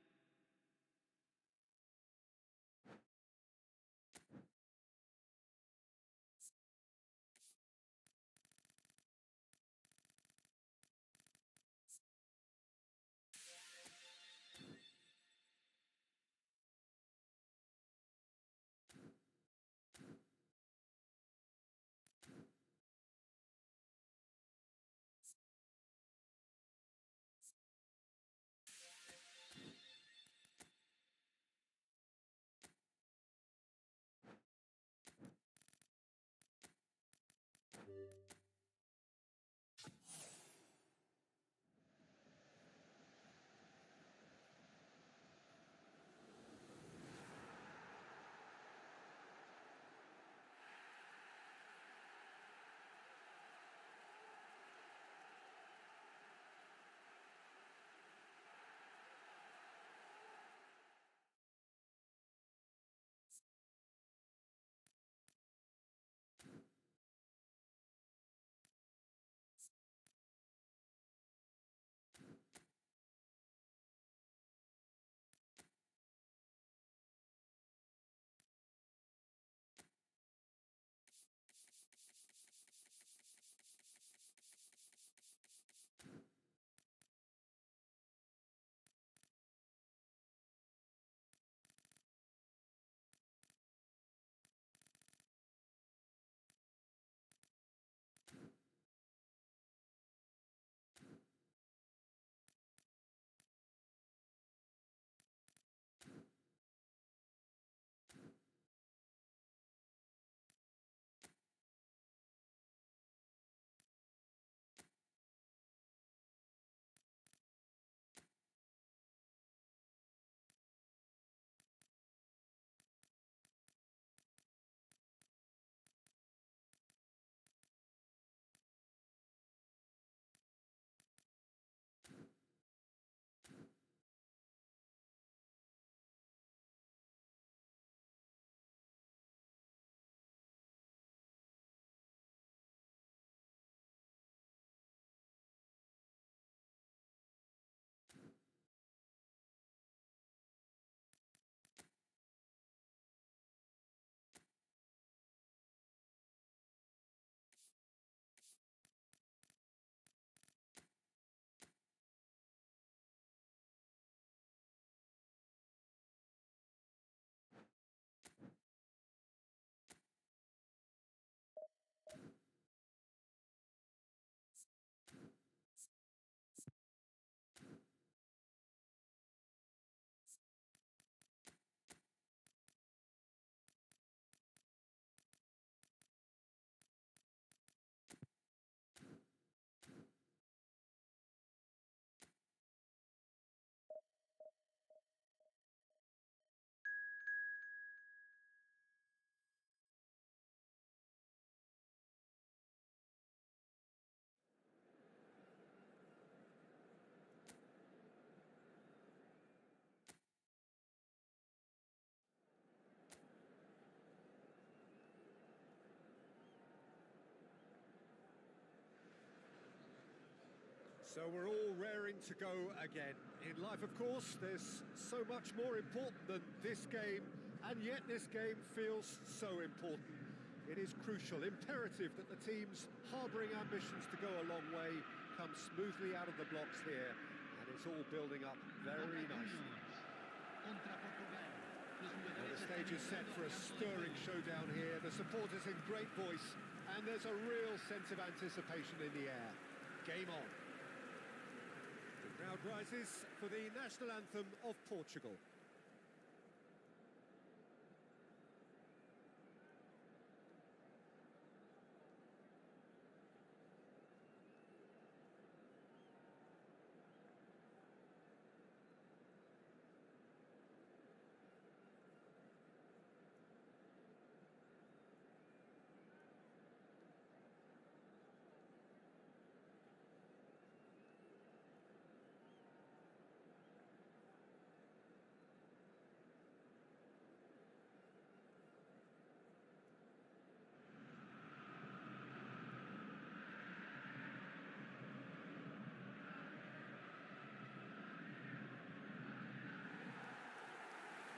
So we're all raring to go again. In life, of course, there's so much more important than this game, and yet this game feels so important. It is crucial, imperative that the teams harbouring ambitions to go a long way come smoothly out of the blocks here, and it's all building up very nicely. Well, the stage is set for a stirring showdown here. The supporters in great voice, and there's a real sense of anticipation in the air. Game on. The crowd rises for the national anthem of Portugal.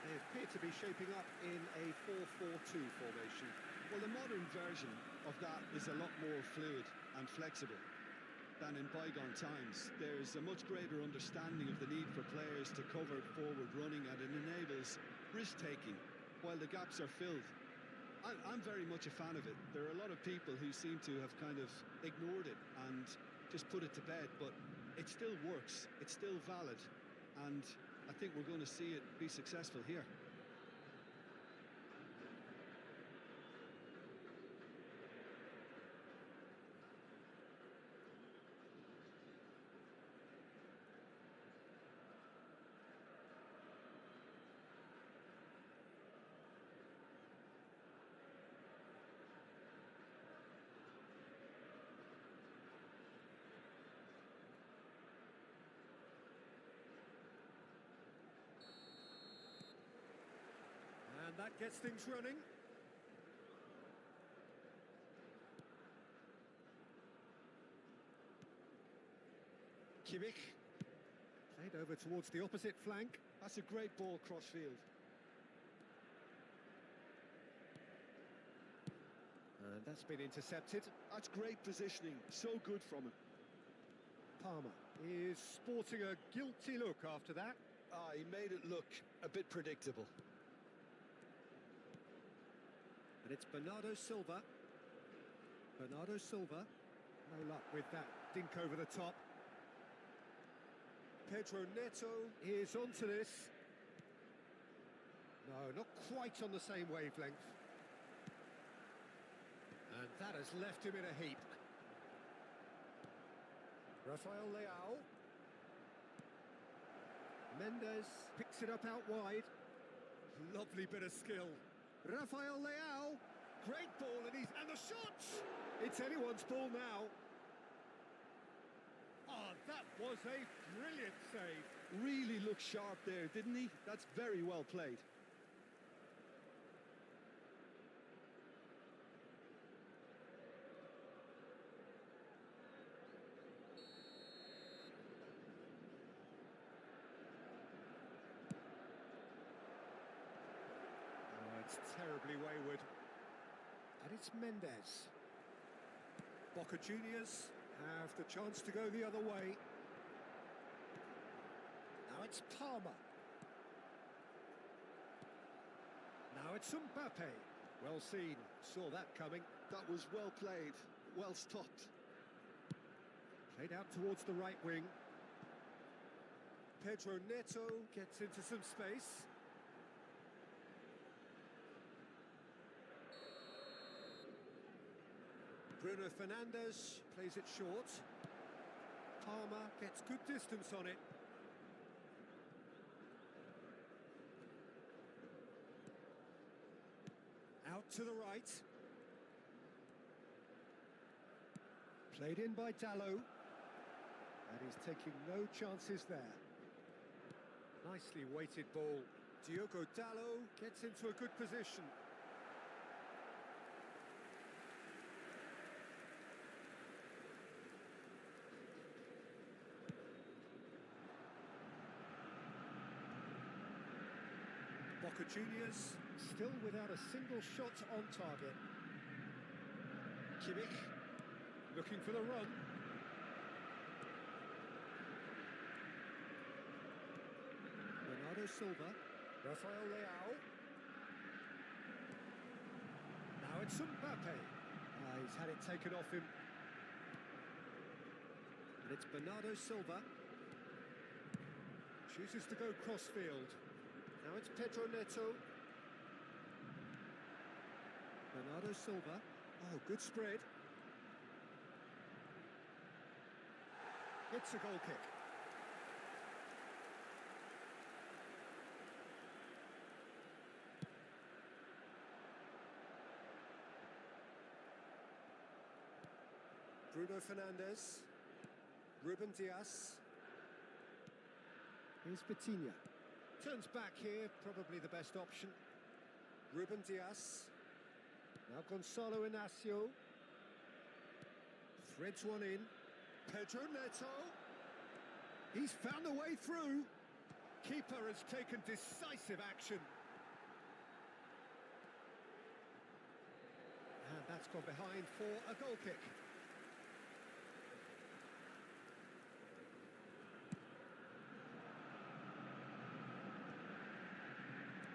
They appear to be shaping up in a 4-4-2 formation. Well, the modern version of that is a lot more fluid and flexible than in bygone times. There's a much greater understanding of the need for players to cover forward running, and it enables risk-taking while the gaps are filled. I'm very much a fan of it. There are a lot of people who seem to have kind of ignored it and just put it to bed, but it still works, it's still valid, and I think we're going to see it be successful here. And that gets things running. Kimmich. Played over towards the opposite flank. That's a great ball cross-field. And that's been intercepted. That's great positioning, so good from him. Palmer is sporting a guilty look after that. He made it look a bit predictable. And it's Bernardo Silva. Bernardo Silva. No luck with that dink over the top. Pedro Neto is onto this. No, not quite on the same wavelength. And that has left him in a heap. Rafael Leao. Mendes picks it up out wide. Lovely bit of skill. Rafael Leao. Great ball, and the shot! It's anyone's ball now. Oh, that was a brilliant save. Really looked sharp there, didn't he? That's very well played. It's terribly wayward. And it's Mendes. Boca Juniors have the chance to go the other way. Now it's Palmer. Now it's Mbappe. Well seen. Saw that coming. That was well played. Well stopped. Played out towards the right wing. Pedro Neto gets into some space. Bruno Fernandes plays it short. Palmer gets good distance on it. Out to the right. Played in by Dallo. And he's taking no chances there. Nicely weighted ball. Diogo Dallo gets into a good position. Boca Juniors still without a single shot on target. Kimmich looking for the run. Bernardo Silva, Rafael Leao. Now it's Mbappe. He's had it taken off him. And it's Bernardo Silva. Chooses to go crossfield. Now it's Pedro Neto. Bernardo Silva. Oh, good spread. It's a goal kick. Bruno Fernandes. Ruben Dias. Here's Vitinha. Turns back here, probably the best option. Ruben Dias. Now Gonzalo Inacio. Threads one in. Pedro Neto. He's found a way through. Keeper has taken decisive action. And that's gone behind for a goal kick.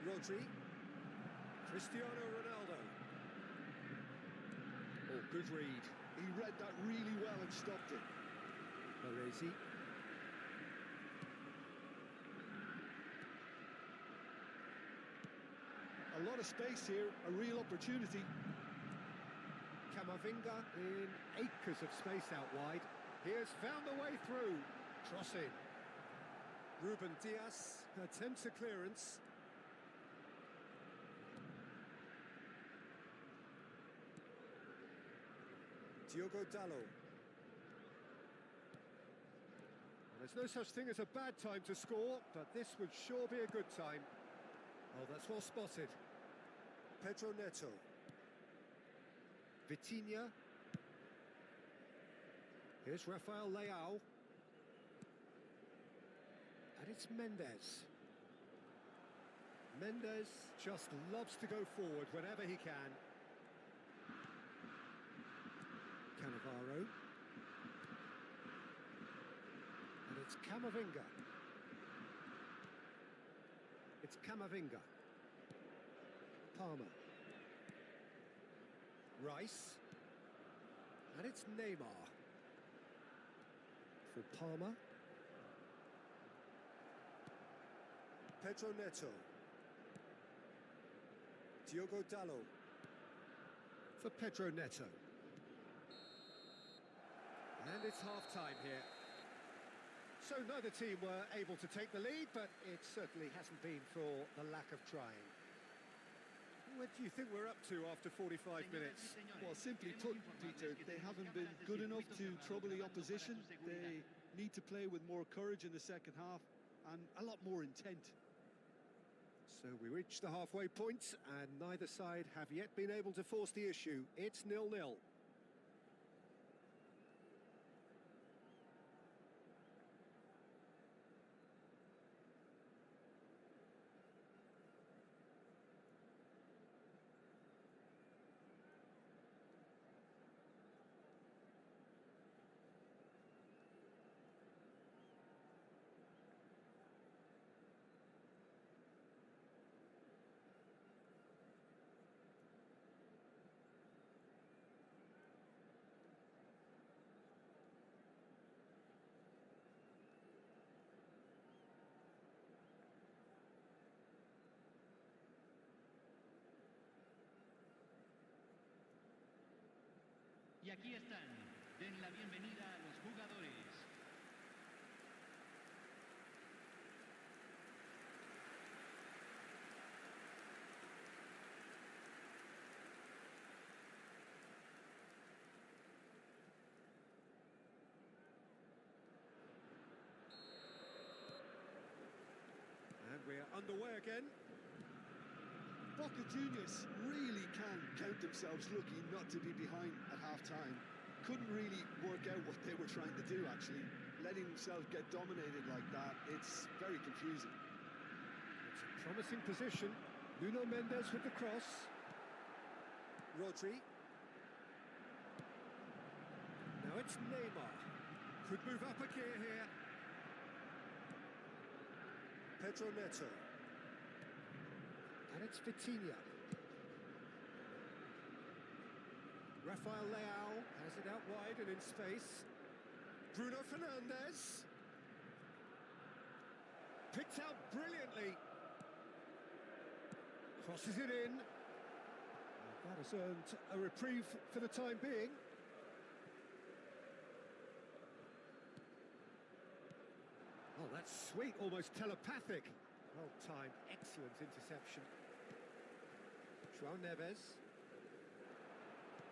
Rodri. Cristiano Ronaldo. Oh, good read. He read that really well and stopped it. Baresi. A lot of space here, a real opportunity. Camavinga in acres of space out wide. He has found a way through. Cross in. Ruben Dias attempts a clearance. Diogo Dalot. There's no such thing as a bad time to score, but this would sure be a good time. Oh, that's well spotted. Pedro Neto. Vitinha. Here's Rafael Leao. And it's Mendes. Mendes just loves to go forward whenever he can. Cannavaro. And it's Camavinga. It's Camavinga. Palmer. Rice. And it's Neymar. For Palmer. Pedro Neto. Diogo Dalot. For Pedro Neto. And it's half-time here. So neither team were able to take the lead, but it certainly hasn't been for the lack of trying. What do you think we're up to after 45 minutes? Well, simply put, Peter, they haven't been good enough to trouble the opposition. They need to play with more courage in the second half and a lot more intent. So we reach the halfway point, and neither side have yet been able to force the issue. It's 0-0. Y aquí están, den la bienvenida a los jugadores. And we're underway again. Boca Juniors really can count themselves lucky not to be behind at half-time. Couldn't really work out what they were trying to do, actually. Letting themselves get dominated like that, it's very confusing. It's a Promising position. Nuno Mendes with the cross. Rodri. Now it's Neymar. Could move up a gear here. Pedro Neto. And it's Vitinha. Rafael Leao has it out wide and in space. Bruno Fernandes. Picked out brilliantly. Crosses it in. And that has earned a reprieve for the time being. Oh, that's sweet, almost telepathic. Well-timed, excellent interception. João Neves.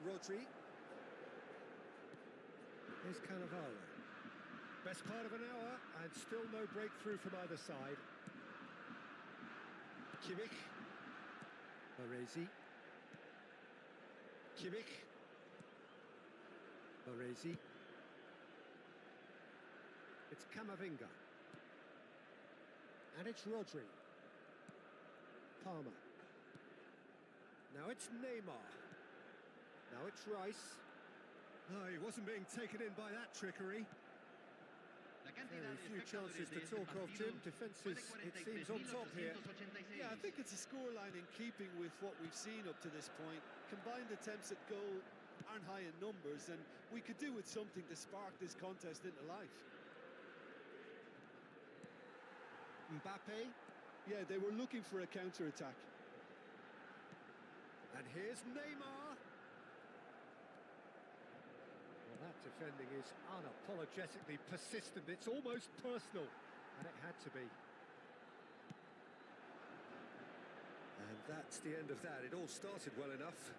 Rodri. Here's Cannavaro. Best part of an hour, and still no breakthrough from either side. Kimmich. Baresi. Kimmich. Baresi. It's Camavinga. And it's Rodri. Palmer. Now it's Neymar. Now it's Rice. No, he wasn't being taken in by that trickery. Very few chances to talk of, Jim. Defences, it seems, on top here. Yeah, I think it's a scoreline in keeping with what we've seen up to this point. Combined attempts at goal aren't high in numbers, and we could do with something to spark this contest into life. Mbappe. Yeah, they were looking for a counter-attack. And here's Neymar. Well, that defending is unapologetically persistent. It's almost personal, and it had to be. And that's the end of that. It all started well enough.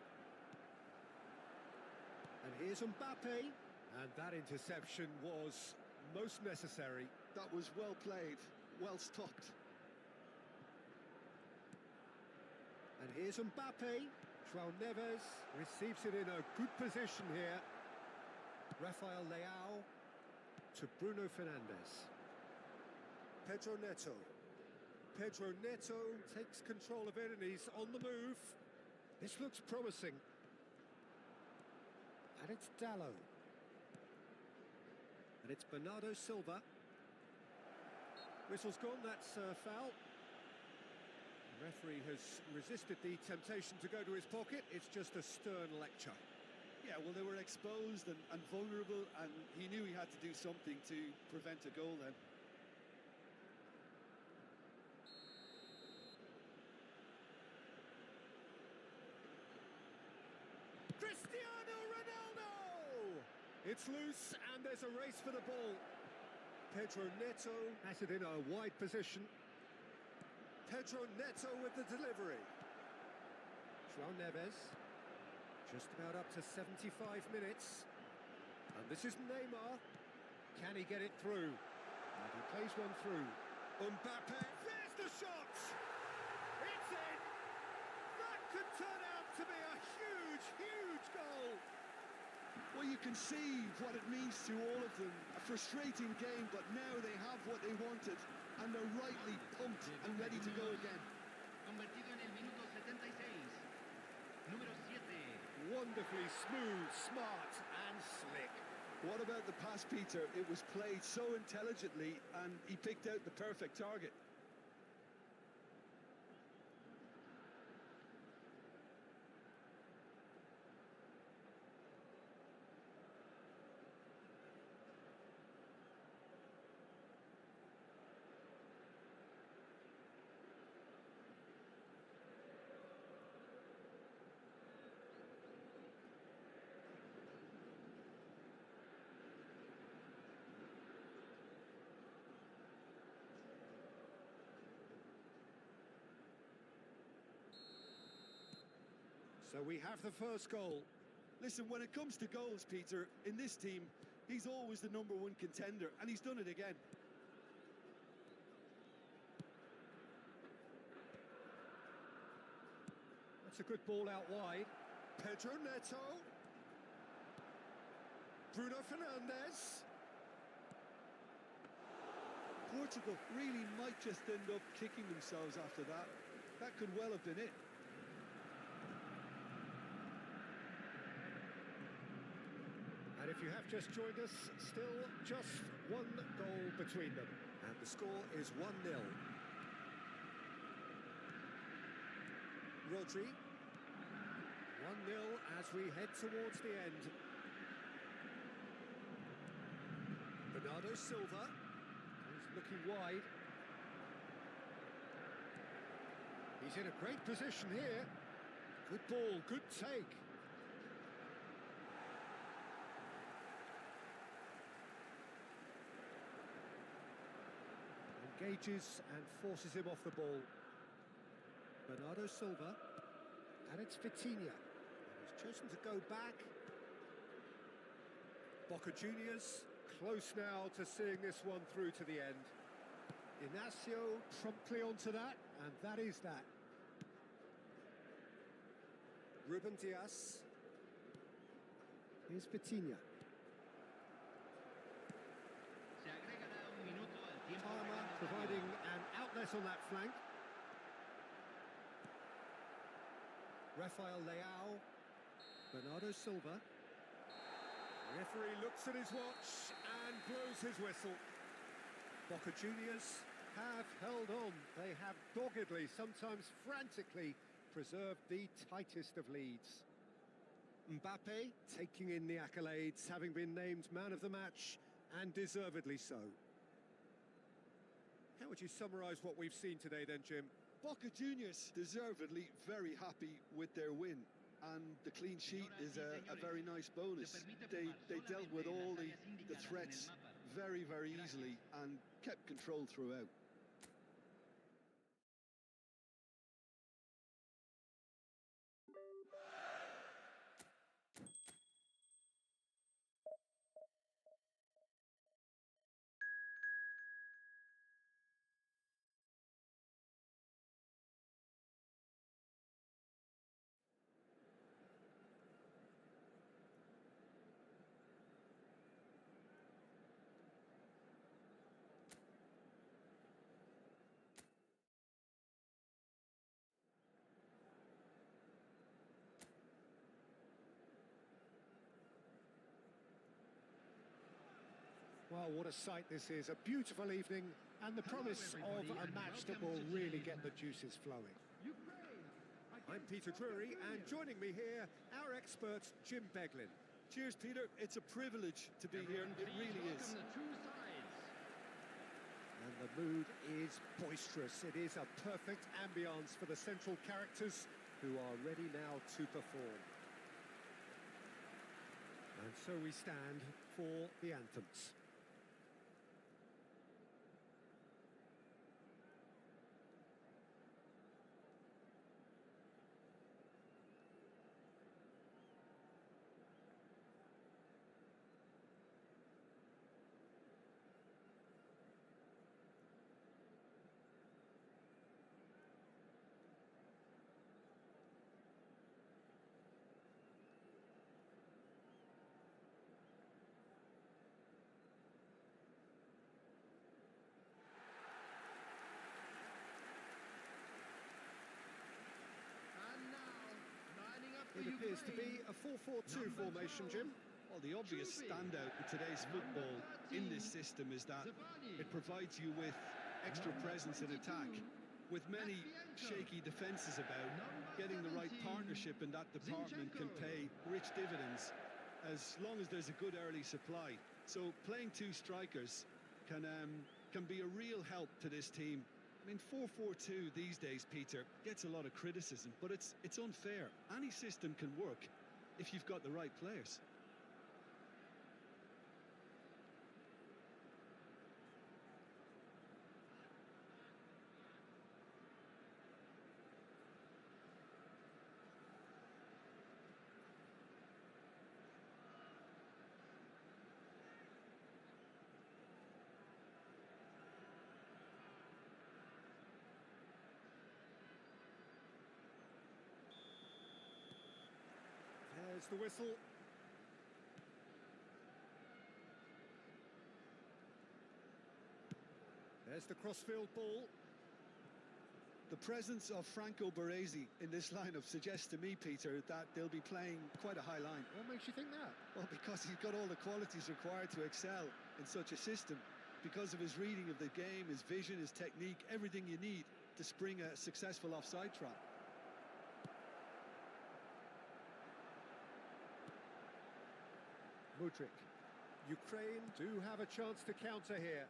And here's Mbappe. And that interception was most necessary. That was well played, well stopped. And here's Mbappe. João Neves receives it in a good position here. Rafael Leao to Bruno Fernandes. Pedro Neto. Pedro Neto takes control of it and he's on the move. This looks promising. And it's Dallo. And it's Bernardo Silva. Whistle's gone, that's a foul. The referee has resisted the temptation to go to his pocket. It's just a stern lecture. Yeah, well, they were exposed and vulnerable, and he knew he had to do something to prevent a goal then. Cristiano Ronaldo! It's loose, and there's a race for the ball. Pedro Neto has it in a wide position. Pedro Neto with the delivery. João Neves. Just about up to 75 minutes. And this is Neymar. Can he get it through? And he plays one through. Mbappe. There's the shot! It's in! That could turn out to be a huge, huge goal! Well, you can see what it means to all of them. A frustrating game, but now they have what they wanted. And they're rightly pumped and ready to go again. Convertido en el minuto 76. Número 7. Wonderfully smooth, smart and slick. What about the pass, Peter? It was played so intelligently and he picked out the perfect target. So we have the first goal. Listen, when it comes to goals, Peter, in this team, he's always the number one contender, and he's done it again. That's a good ball out wide. Pedro Neto. Bruno Fernandes. Portugal really might just end up kicking themselves after that. That could well have been it. And if you have just joined us, still just one goal between them. And the score is 1-0. Rodri. 1-0 as we head towards the end. Bernardo Silva. He's looking wide. He's in a great position here. Good ball, good take. Engages and forces him off the ball. Bernardo Silva. And it's Vitinha. He's chosen to go back. Boca Juniors close now to seeing this one through to the end. Inacio promptly onto that, and that is that. Ruben Dias. Here's Vitinha. Palmer providing an outlet on that flank. Rafael Leao. Bernardo Silva. The referee looks at his watch and blows his whistle. Boca Juniors have held on. They have doggedly, sometimes frantically, preserved the tightest of leads. Mbappe taking in the accolades, having been named man of the match, and deservedly so. How would you summarise what we've seen today then, Jim? Boca Juniors deservedly very happy with their win. And the clean sheet is a very nice bonus. They dealt with all the threats very, very easily and kept control throughout. Well, what a sight this is. A beautiful evening and the promise of a match that will really get the juices flowing. I'm Peter Drury, and joining me here, our expert, Jim Beglin. Cheers, Peter. It's a privilege to be here. It really is. And the mood is boisterous. It is a perfect ambience for the central characters who are ready now to perform. And so we stand for the anthems. It appears to be a 4-4-2 formation, Jim. Well, the obvious standout in today's football in this system is that it provides you with extra presence in attack. With many shaky defences about, getting the right partnership in that department can pay rich dividends as long as there's a good early supply. So playing two strikers can be a real help to this team. I mean, 4-4-2 these days, Peter, gets a lot of criticism, but it's unfair. Any system can work if you've got the right players. There's the whistle. There's the crossfield ball. The presence of Franco Baresi in this lineup suggests to me, Peter, that they'll be playing quite a high line. What makes you think that? Well, because he's got all the qualities required to excel in such a system. Because of his reading of the game, his vision, his technique, everything you need to spring a successful offside trap. Mudryk. Ukraine do have a chance to counter here.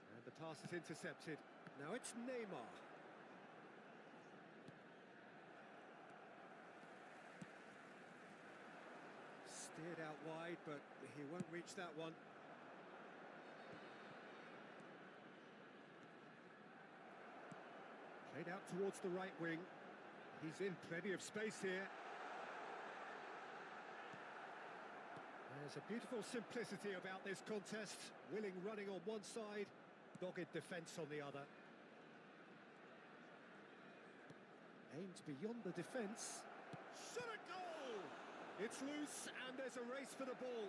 And the pass is intercepted. Now it's Neymar. Steered out wide, but he won't reach that one. Played out towards the right wing. He's in plenty of space here. There's a beautiful simplicity about this contest. Willing running on one side, dogged defence on the other. Aimed beyond the defence. Shot a goal! It's loose and there's a race for the ball.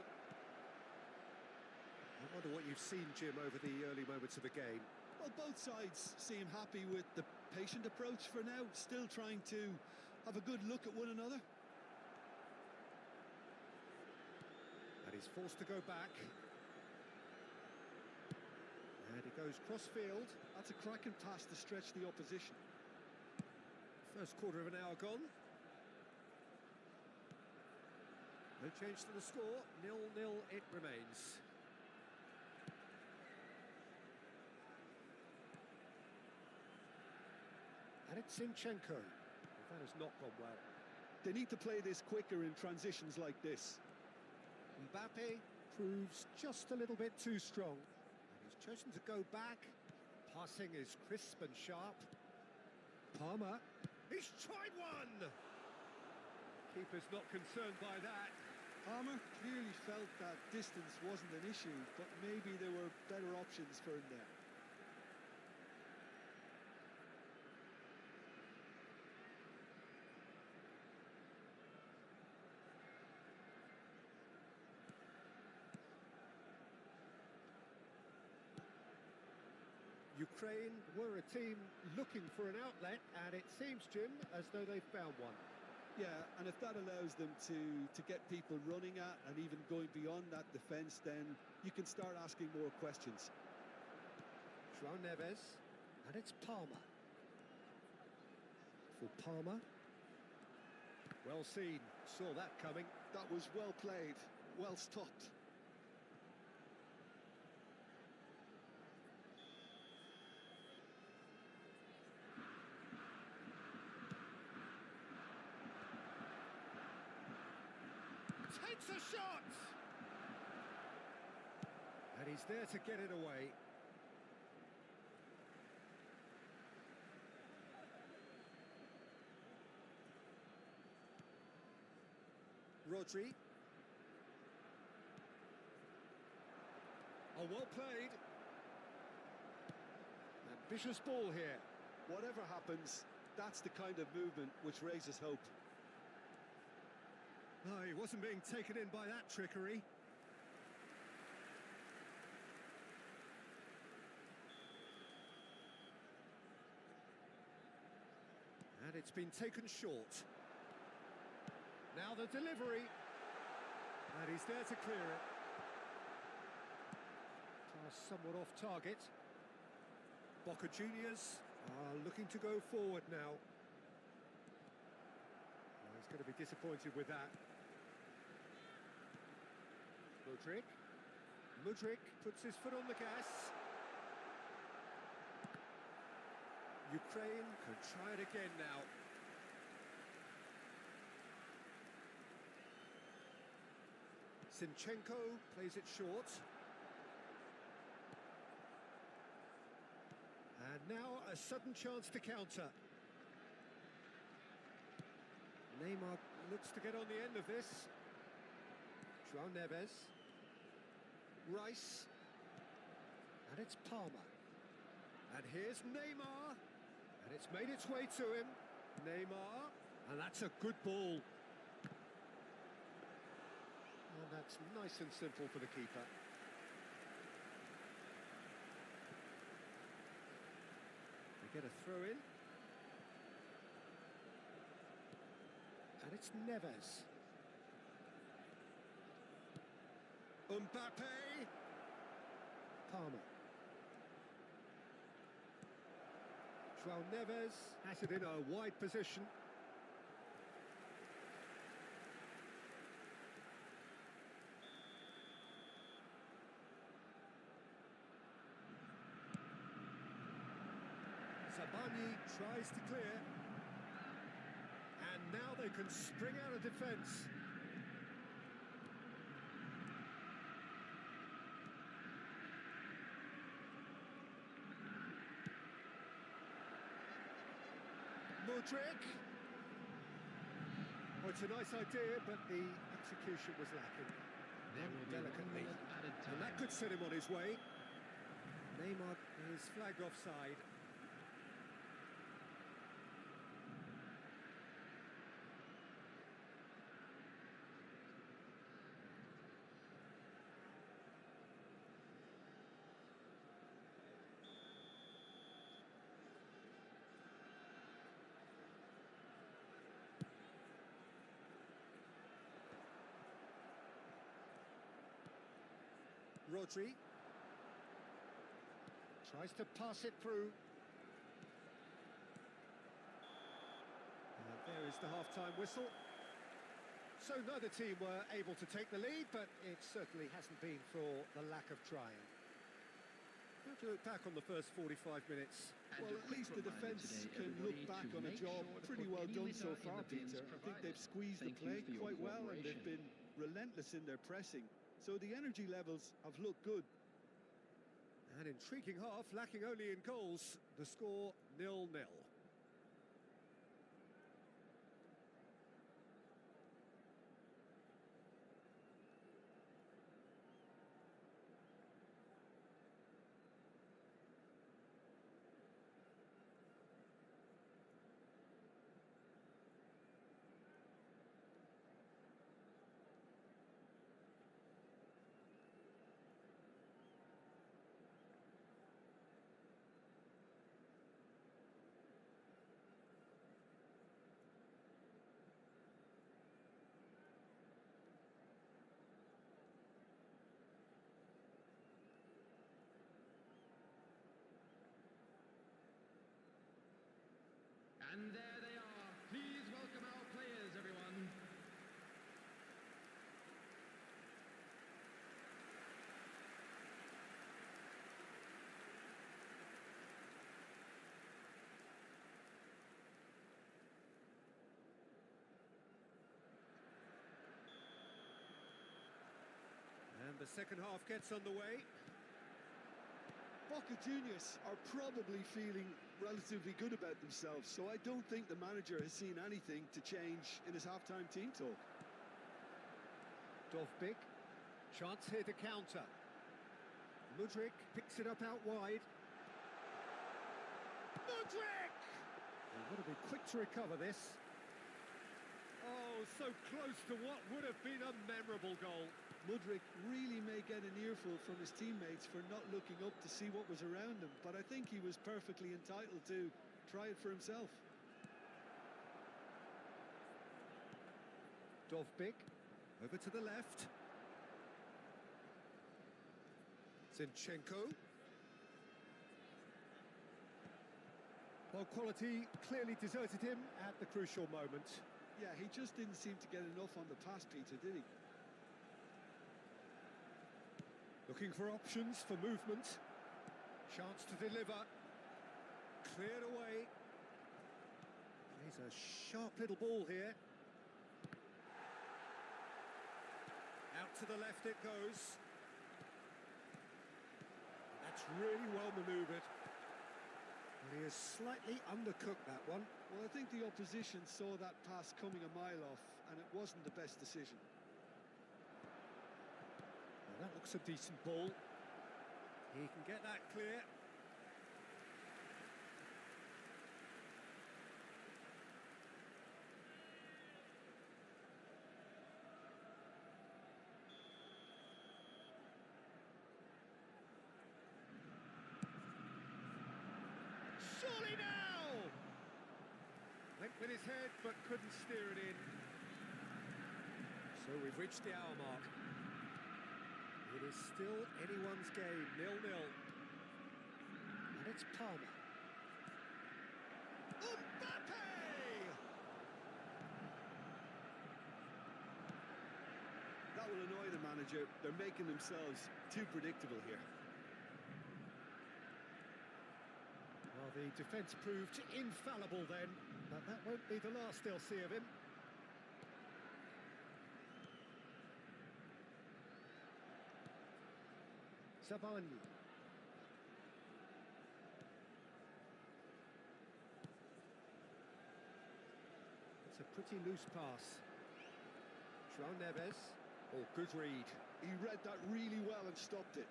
I wonder what you've seen, Jim, over the early moments of the game. Well, both sides seem happy with the patient approach for now, still trying to have a good look at one another. And he's forced to go back. And he goes cross-field. That's a cracking pass to stretch the opposition. First quarter of an hour gone. No change to the score. 0-0 it remains. And it's Zinchenko. That has not gone well. They need to play this quicker in transitions like this. Mbappe proves just a little bit too strong. And he's chosen to go back. Passing is crisp and sharp. Palmer. He's tried one! Keeper's not concerned by that. Palmer clearly felt that distance wasn't an issue, but maybe there were better options for him there. Ukraine were a team looking for an outlet, and it seems, Jim, as though they've found one. Yeah, and if that allows them to get people running at and even going beyond that defence, then you can start asking more questions. João Neves, and it's Palmer. For Palmer. Well seen, saw that coming. That was well played, well stopped. Takes a shot! And he's there to get it away. Rodri. Oh, well played. Ambitious ball here. Whatever happens, that's the kind of movement which raises hope. No, he wasn't being taken in by that trickery. And it's been taken short. Now the delivery. And he's there to clear it. Pass somewhat off target. Boca Juniors are looking to go forward now. Oh, he's going to be disappointed with that. Mudryk puts his foot on the gas. Ukraine can try it again now. Zinchenko plays it short. And now a sudden chance to counter. Neymar looks to get on the end of this. João Neves. Rice. And it's Palmer. And here's Neymar. And it's made its way to him. Neymar. And that's a good ball. And that's nice and simple for the keeper. They get a throw in. And it's Neves. Mbappe. Palmer. João Neves has it in a wide position. Sabani tries to clear. And now they can spring out of defence. Trik. Oh, it's a nice idea, but the execution was lacking. Delicately. And that could set him on his way. Neymar is flagged offside. Rodri tries to pass it through. And there is the half-time whistle. So neither team were able to take the lead, but it certainly hasn't been for the lack of trying. How do you look back on the first 45 minutes? Well, at least the defence can look back on a job pretty well done so far, Peter. I think they've squeezed the play quite well and they've been relentless in their pressing. So the energy levels have looked good. An intriguing half, lacking only in goals. The score 0-0. And there they are. Please welcome our players, everyone. And the second half gets underway. Boca Juniors are probably feeling relatively good about themselves, so I don't think the manager has seen anything to change in his half-time team talk. Dovbik, chance here to counter. Mudryk picks it up out wide. Mudryk! They've got to be quick to recover this. Oh, so close to what would have been a memorable goal. Mudryk really may get an earful from his teammates for not looking up to see what was around him, but I think he was perfectly entitled to try it for himself. Dovbik, over to the left. Zinchenko. Well, quality clearly deserted him at the crucial moment. Yeah, he just didn't seem to get enough on the pass, Peter, did he? Looking for options for movement. Chance to deliver. Cleared away. He's a sharp little ball here. Out to the left it goes. That's really well manoeuvred. And he has slightly undercooked that one. Well, I think the opposition saw that pass coming a mile off, and it wasn't the best decision. Well, that looks a decent ball. He can get that clear. Shot! volley now! Went with his head, but couldn't steer it in. So we've reached the hour mark. It is still anyone's game, 0-0. And it's Palmer. Mbappe! That will annoy the manager. They're making themselves too predictable here. Well, the defence proved infallible then, but that won't be the last they'll see of him. Savani. It's a pretty loose pass. João Neves. Oh, good read. He read that really well and stopped it.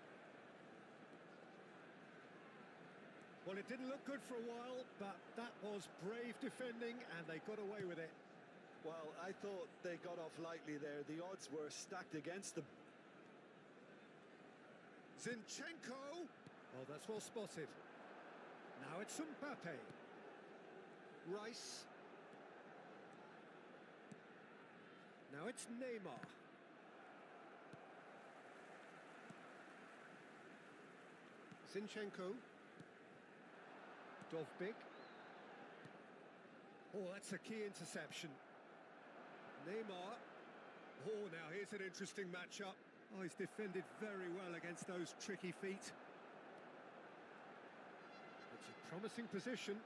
Well, it didn't look good for a while, but that was brave defending, and they got away with it. Well, I thought they got off lightly there. The odds were stacked against them. Zinchenko. Oh, that's well spotted. Now it's Mbappe. Rice. Now it's Neymar. Zinchenko. Dovbik. Oh, that's a key interception. Neymar. Oh, now here's an interesting matchup. Oh, he's defended very well against those tricky feet. It's a promising position.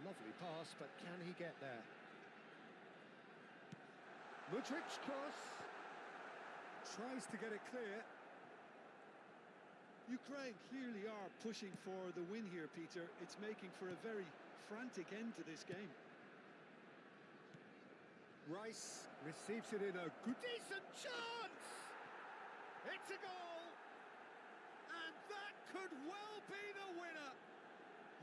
Lovely pass, but can he get there? Mudrik's cross. Tries to get it clear. Ukraine clearly are pushing for the win here, Peter. It's making for a very frantic end to this game. Rice receives it in a good, decent chance! It's a goal! And that could well be the winner!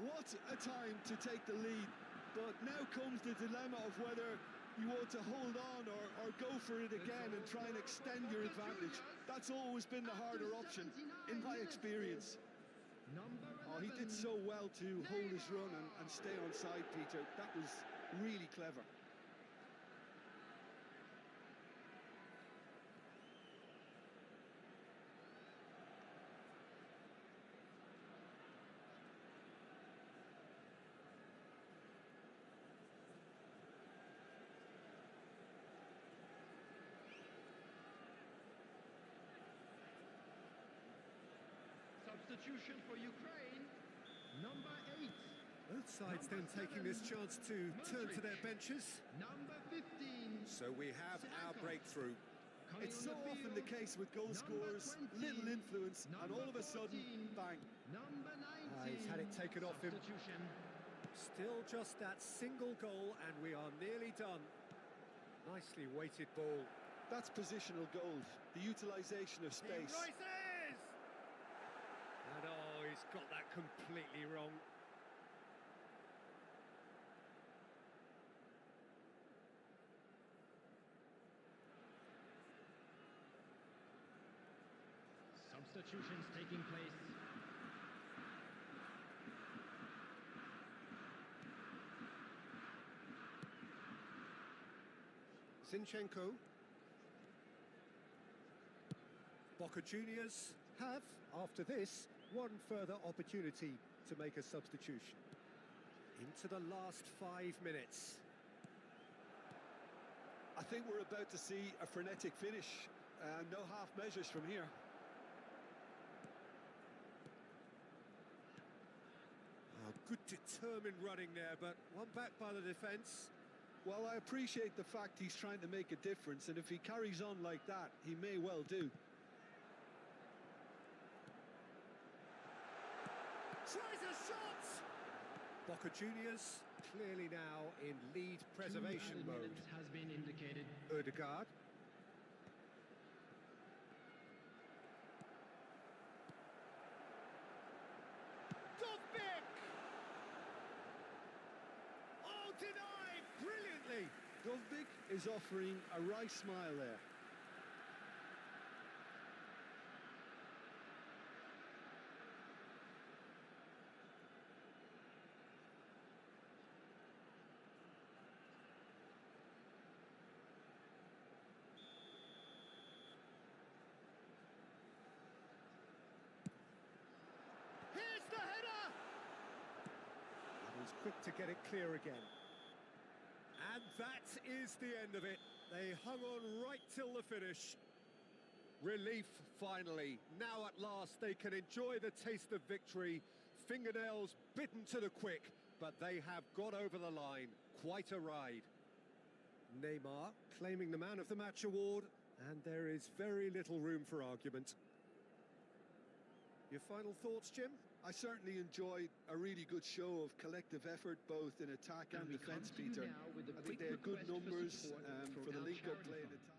What a time to take the lead. But now comes the dilemma of whether you want to hold on or go for it again and try and extend your advantage. That's always been the harder option, in my experience. Oh, he did so well to hold his run and stay on side, Peter. That was really clever. Substitution for Ukraine, number 8. Both sides then taking this chance to turn to their benches. Number 15. So we have our breakthrough. It's so often the case with goal scorers, little influence, and all of a sudden, bang. Number 19. He's had it taken off him. Substitution. Still just that single goal, and we are nearly done. Nicely weighted ball. That's positional gold, the utilisation of space. He rises! And oh, he's got that completely wrong. Substitutions taking place. Zinchenko. Boca Juniors have, after this, one further opportunity to make a substitution. Into the last 5 minutes. I think we're about to see a frenetic finish. No half measures from here. Oh, good determined running there, but one back by the defence. Well, I appreciate the fact he's trying to make a difference, and if he carries on like that, he may well do. Tries a shot! Boca Juniors clearly now in lead preservation mode. Has been indicated. Ødegaard. Dovbik! Oh, denied brilliantly! Dovbik is offering a wry smile there. quick to get it clear again. And that is the end of it. They hung on right till the finish. Relief, finally. Now at last they can enjoy the taste of victory. Fingernails bitten to the quick, but they have got over the line. Quite a ride. Neymar claiming the Man of the Match award, and there is very little room for argument. Your final thoughts, Jim? I certainly enjoyed a really good show of collective effort, both in attack and defence, Peter. I think they had good numbers for the link-up play in attack.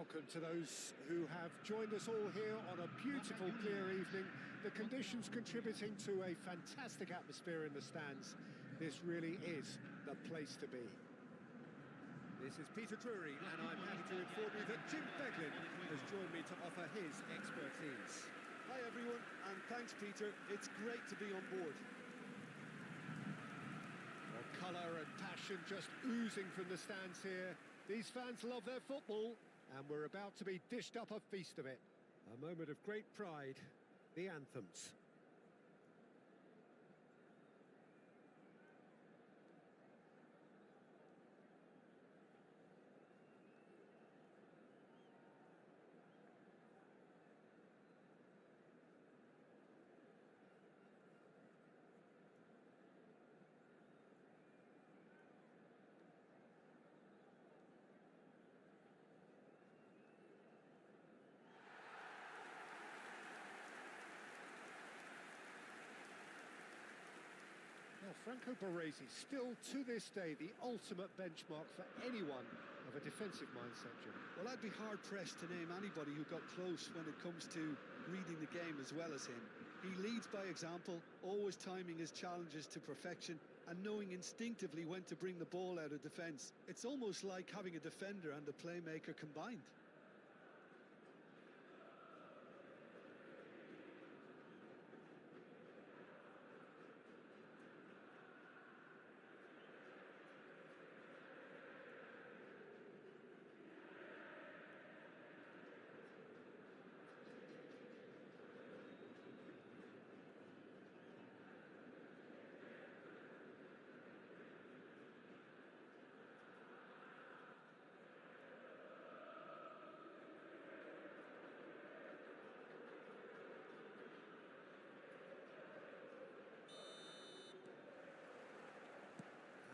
Welcome to those who have joined us all here on a beautiful, clear evening. The conditions contributing to a fantastic atmosphere in the stands. This really is the place to be. This is Peter Drury, and I'm happy to inform you that Jim Beglin has joined me to offer his expertise. Hi everyone, and thanks Peter. It's great to be on board. Well, colour and passion just oozing from the stands here. These fans love their football, and we're about to be dished up a feast of it. A moment of great pride, the anthems. Well, Franco Baresi, still to this day, the ultimate benchmark for anyone of a defensive mindset, Jim. Well, I'd be hard-pressed to name anybody who got close when it comes to reading the game as well as him. He leads by example, always timing his challenges to perfection and knowing instinctively when to bring the ball out of defence. It's almost like having a defender and a playmaker combined.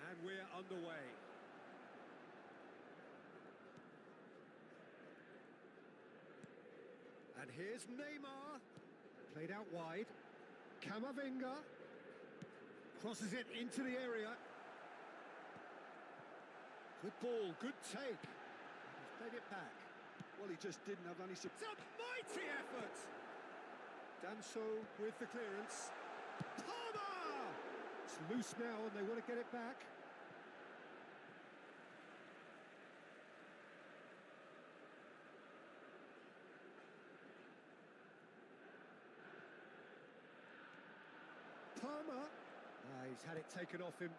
And we're underway. And here's Neymar. Played out wide. Camavinga. Crosses it into the area. Good ball, good take. He's played it back. Well, he just didn't have any It's a mighty effort! Danso with the clearance. Palmer! It's loose now and they want to get it back. Palmer. He's had it taken off him.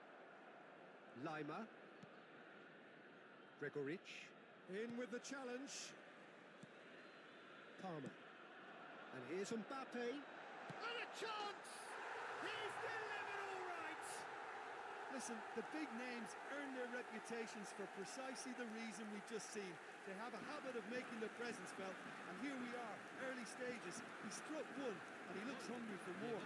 Lima. Gregoric. In with the challenge. Palmer. And here's Mbappe. And a chance! He's delivered all right! Listen, the big names earn their reputations for precisely the reason we've just seen. They have a habit of making their presence felt, and here we are, early stages. He struck one, and he looks hungry for more.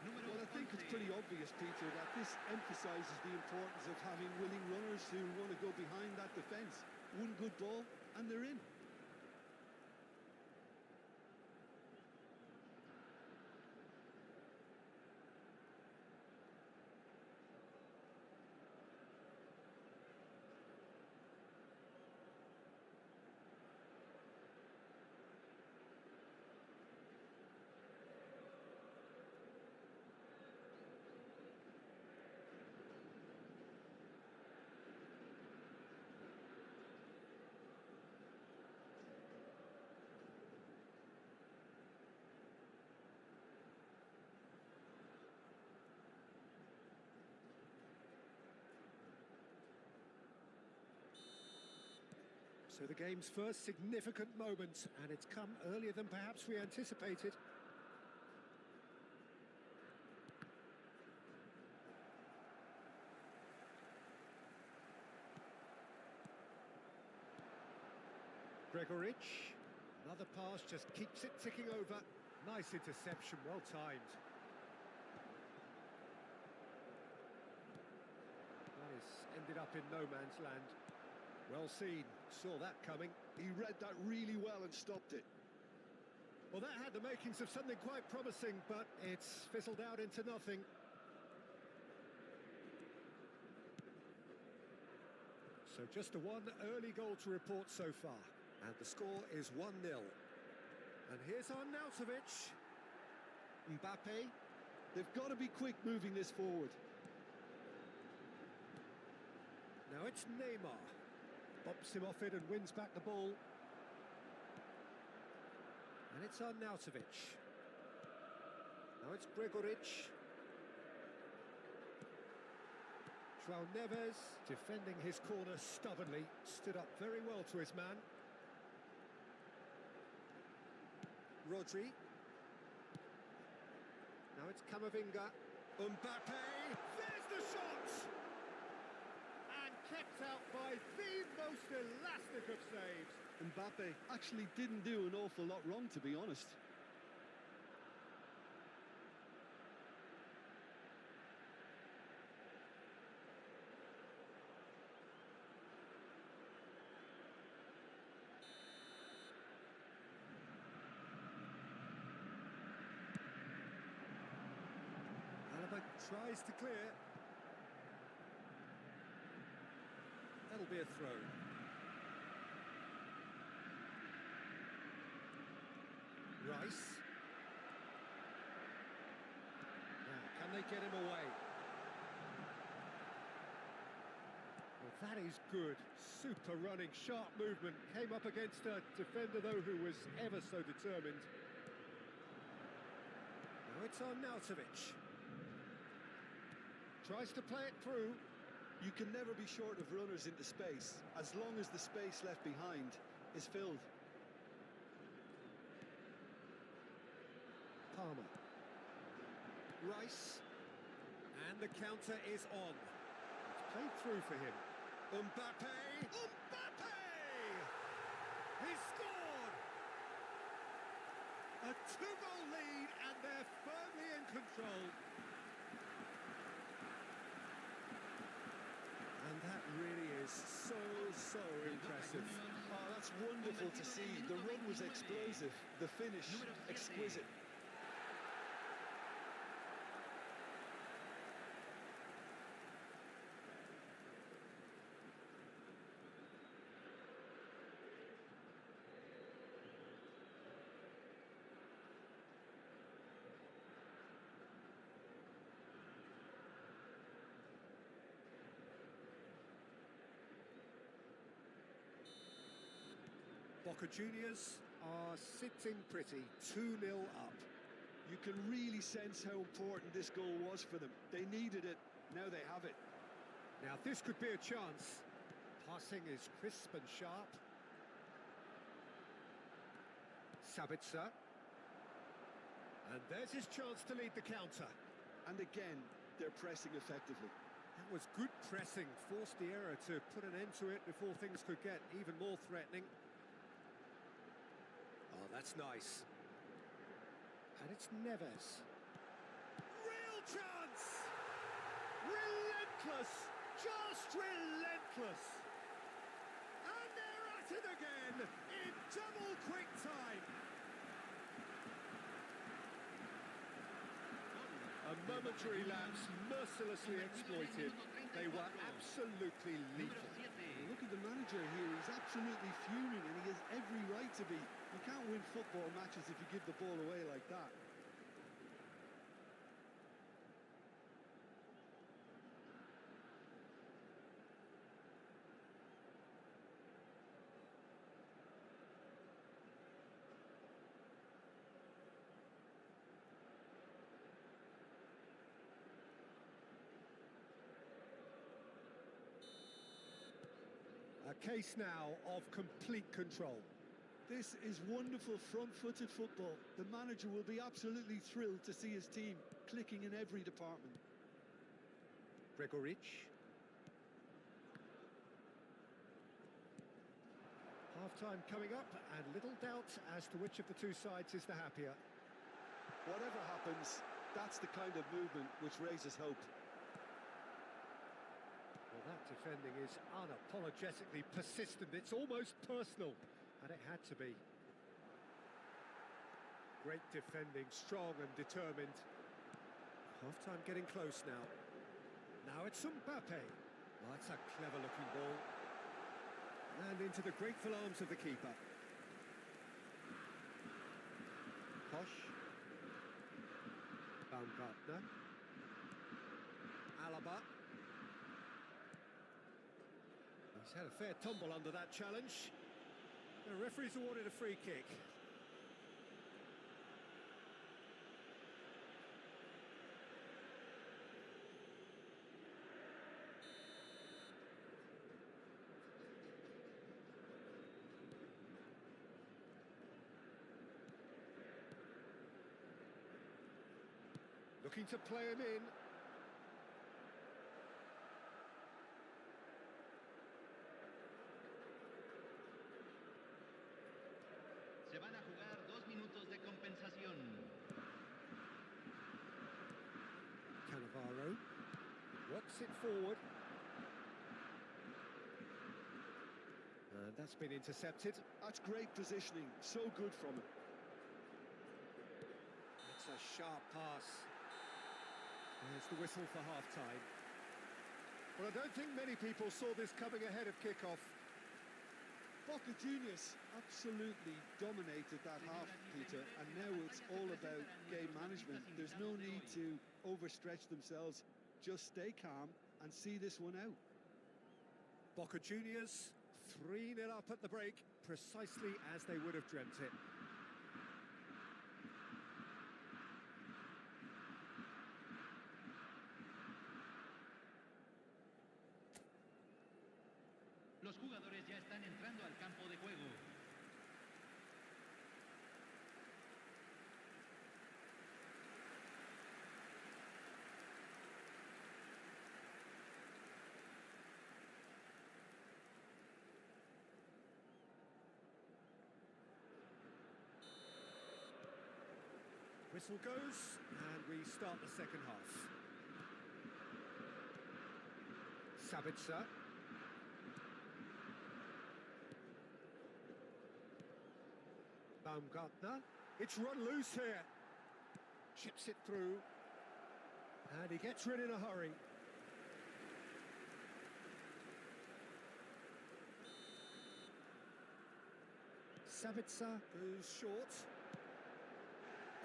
Well, I think it's pretty obvious, Peter, that this emphasises the importance of having willing runners who want to go behind that defence. One good ball, and they're in. So the game's first significant moment, and it's come earlier than perhaps we anticipated. Gregoric, another pass, just keeps it ticking over. Nice interception, well timed. That has ended up in no man's land. Well seen, saw that coming. He read that really well and stopped it. Well, that had the makings of something quite promising, but it's fizzled out into nothing. So just the one early goal to report so far. And the score is 1-0. And here's Arnautovic. Mbappe, they've got to be quick moving this forward. Now it's Neymar. Bumps him off it and wins back the ball. And it's Arnautovic. Now it's Gregoric. João Neves, defending his corner stubbornly, stood up very well to his man. Rodri. Now it's Camavinga. Mbappe, there's the shot! And kept out by the most elastic of saves. Mbappe actually didn't do an awful lot wrong, to be honest. Tries to clear. That'll be a throw. Rice. Now, can they get him away? Well, that is good. Super running, sharp movement. Came up against a defender, though, who was ever so determined. Now it's Arnautovic. Tries to play it through. You can never be short of runners into space, as long as the space left behind is filled. Palmer. Rice. And the counter is on. It's played through for him. Mbappe! Mbappe! He scored! A 2-goal lead, and they're firmly in control. And that really is so impressive. Oh, that's wonderful to see. The run was explosive, the finish exquisite. Boca Juniors are sitting pretty, 2-0 up. You can really sense how important this goal was for them. They needed it, now they have it. Now this could be a chance. Passing is crisp and sharp. Sabitzer. And there's his chance to lead the counter. And again, they're pressing effectively. That was good pressing, forced the error to put an end to it before things could get even more threatening. Oh, that's nice. And it's Neves. Real chance! Relentless! Just relentless! And they're at it again in double quick time. A momentary lapse mercilessly exploited. They were absolutely lethal. Look at the manager here, he's absolutely fuming and he has every right to be. You can't win football matches if you give the ball away like that. A case now of complete control. This is wonderful front-footed football. The manager will be absolutely thrilled to see his team clicking in every department. Gregoric. Half-time coming up, and little doubt as to which of the two sides is the happier. Whatever happens, that's the kind of movement which raises hope. Well, that defending is unapologetically persistent. It's almost personal, and it had to be. Great defending, strong and determined. Half-time getting close now. Now it's Mbappe. Well, that's a clever-looking ball. And into the grateful arms of the keeper. Posh. Baumgartner. Alaba. He's had a fair tumble under that challenge. The referee's awarded a free kick. Looking to play him in. Se van a jugar 2 minutos de compensación. Cannavaro works it forward. And that's been intercepted. That's great positioning, so good from him. It's a sharp pass. There's the whistle for half-time. Well, I don't think many people saw this coming ahead of kick-off. Boca Juniors absolutely dominated that half, Peter, and now it's all about game management. There's no need to overstretch themselves. Just stay calm and see this one out. Boca Juniors 3-0 up at the break, precisely as they would have dreamt it. Los jugadores ya están entrando al campo de juego. Whistle goes, and we start the second half. Sabitzer. Baumgartner. It's run loose here. Chips it through. And he gets rid in a hurry. Sabitzer goes short.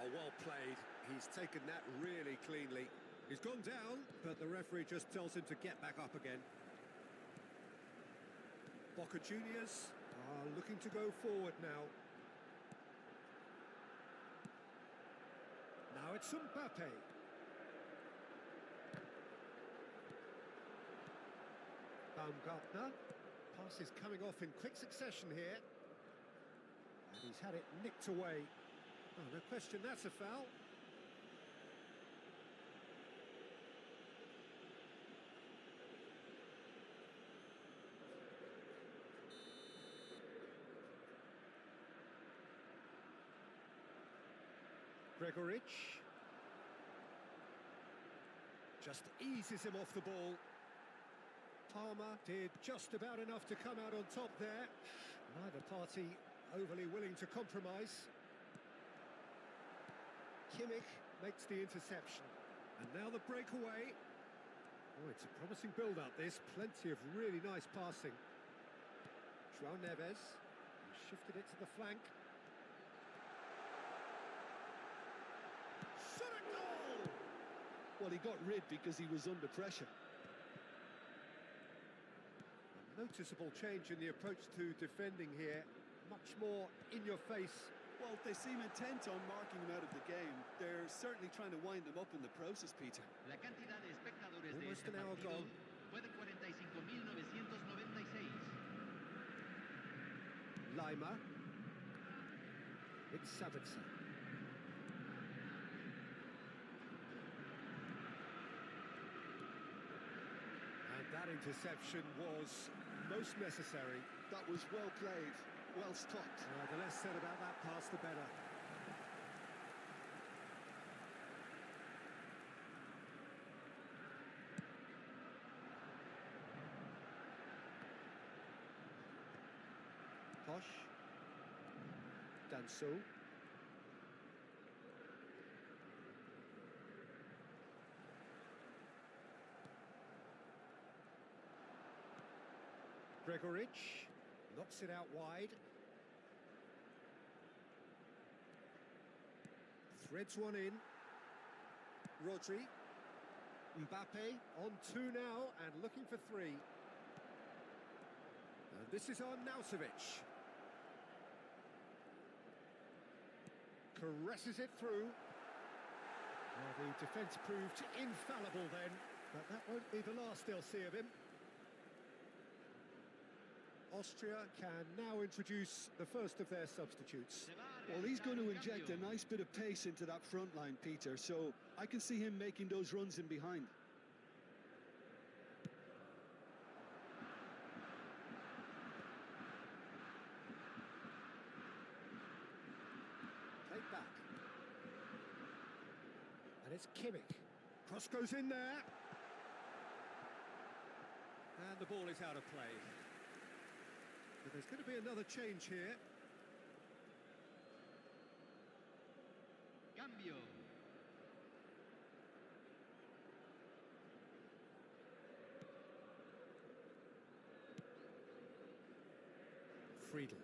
Oh, well played. He's taken that really cleanly. He's gone down, but the referee just tells him to get back up again. Boca Juniors are looking to go forward now. Now it's Mbappe. Baumgartner. Pass is coming off in quick succession here. And he's had it nicked away. Oh, no question, that's a foul. Gregoric. Just eases him off the ball. Palmer did just about enough to come out on top there. Neither party overly willing to compromise. Kimmich makes the interception. And now the breakaway. Oh, it's a promising build-up, this. Plenty of really nice passing. João Neves shifted it to the flank. Shot a goal! Well, he got rid because he was under pressure. A noticeable change in the approach to defending here. Much more in your face. Well, they seem intent on marking him out of the game. They're certainly trying to wind them up in the process, Peter. La cantidad de espectadores de Almost este an hour partido gone. fue de 45.996. Lima. It's Sabitzer. And that interception was most necessary. That was well played, well stopped. The less said about that pass, the better. Posh. Danso. Gregoric. Knocks it out wide. Threads one in. Rodri. Mbappe on two now and looking for three. And this is Arnautovic. Caresses it through. Well, the defence proved infallible then, but that won't be the last they'll see of him. Austria can now introduce the first of their substitutes. Well, he's going to inject a nice bit of pace into that front line, Peter, so I can see him making those runs in behind. Played back. And it's Kimmich. Cross goes in there. And the ball is out of play. But there's going to be another change here. Cambio. Friedel.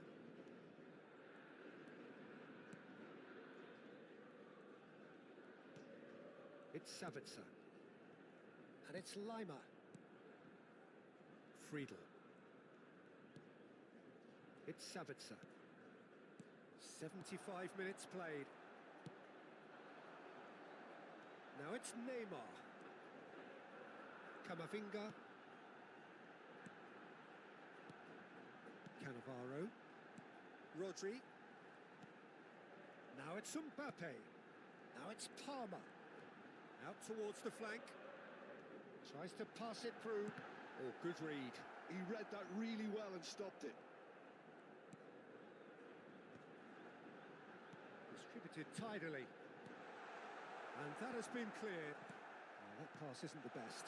It's Savitzer. And it's Lima. Friedel. It's Savitzer. 75 minutes played. Now it's Neymar. Camavinga. Cannavaro. Rodri. Now it's Mbappe. Now it's Palmer. Out towards the flank. Tries to pass it through. Oh, good read. He read that really well and stopped it. Distributed tidily. And that has been cleared. Well, that pass isn't the best.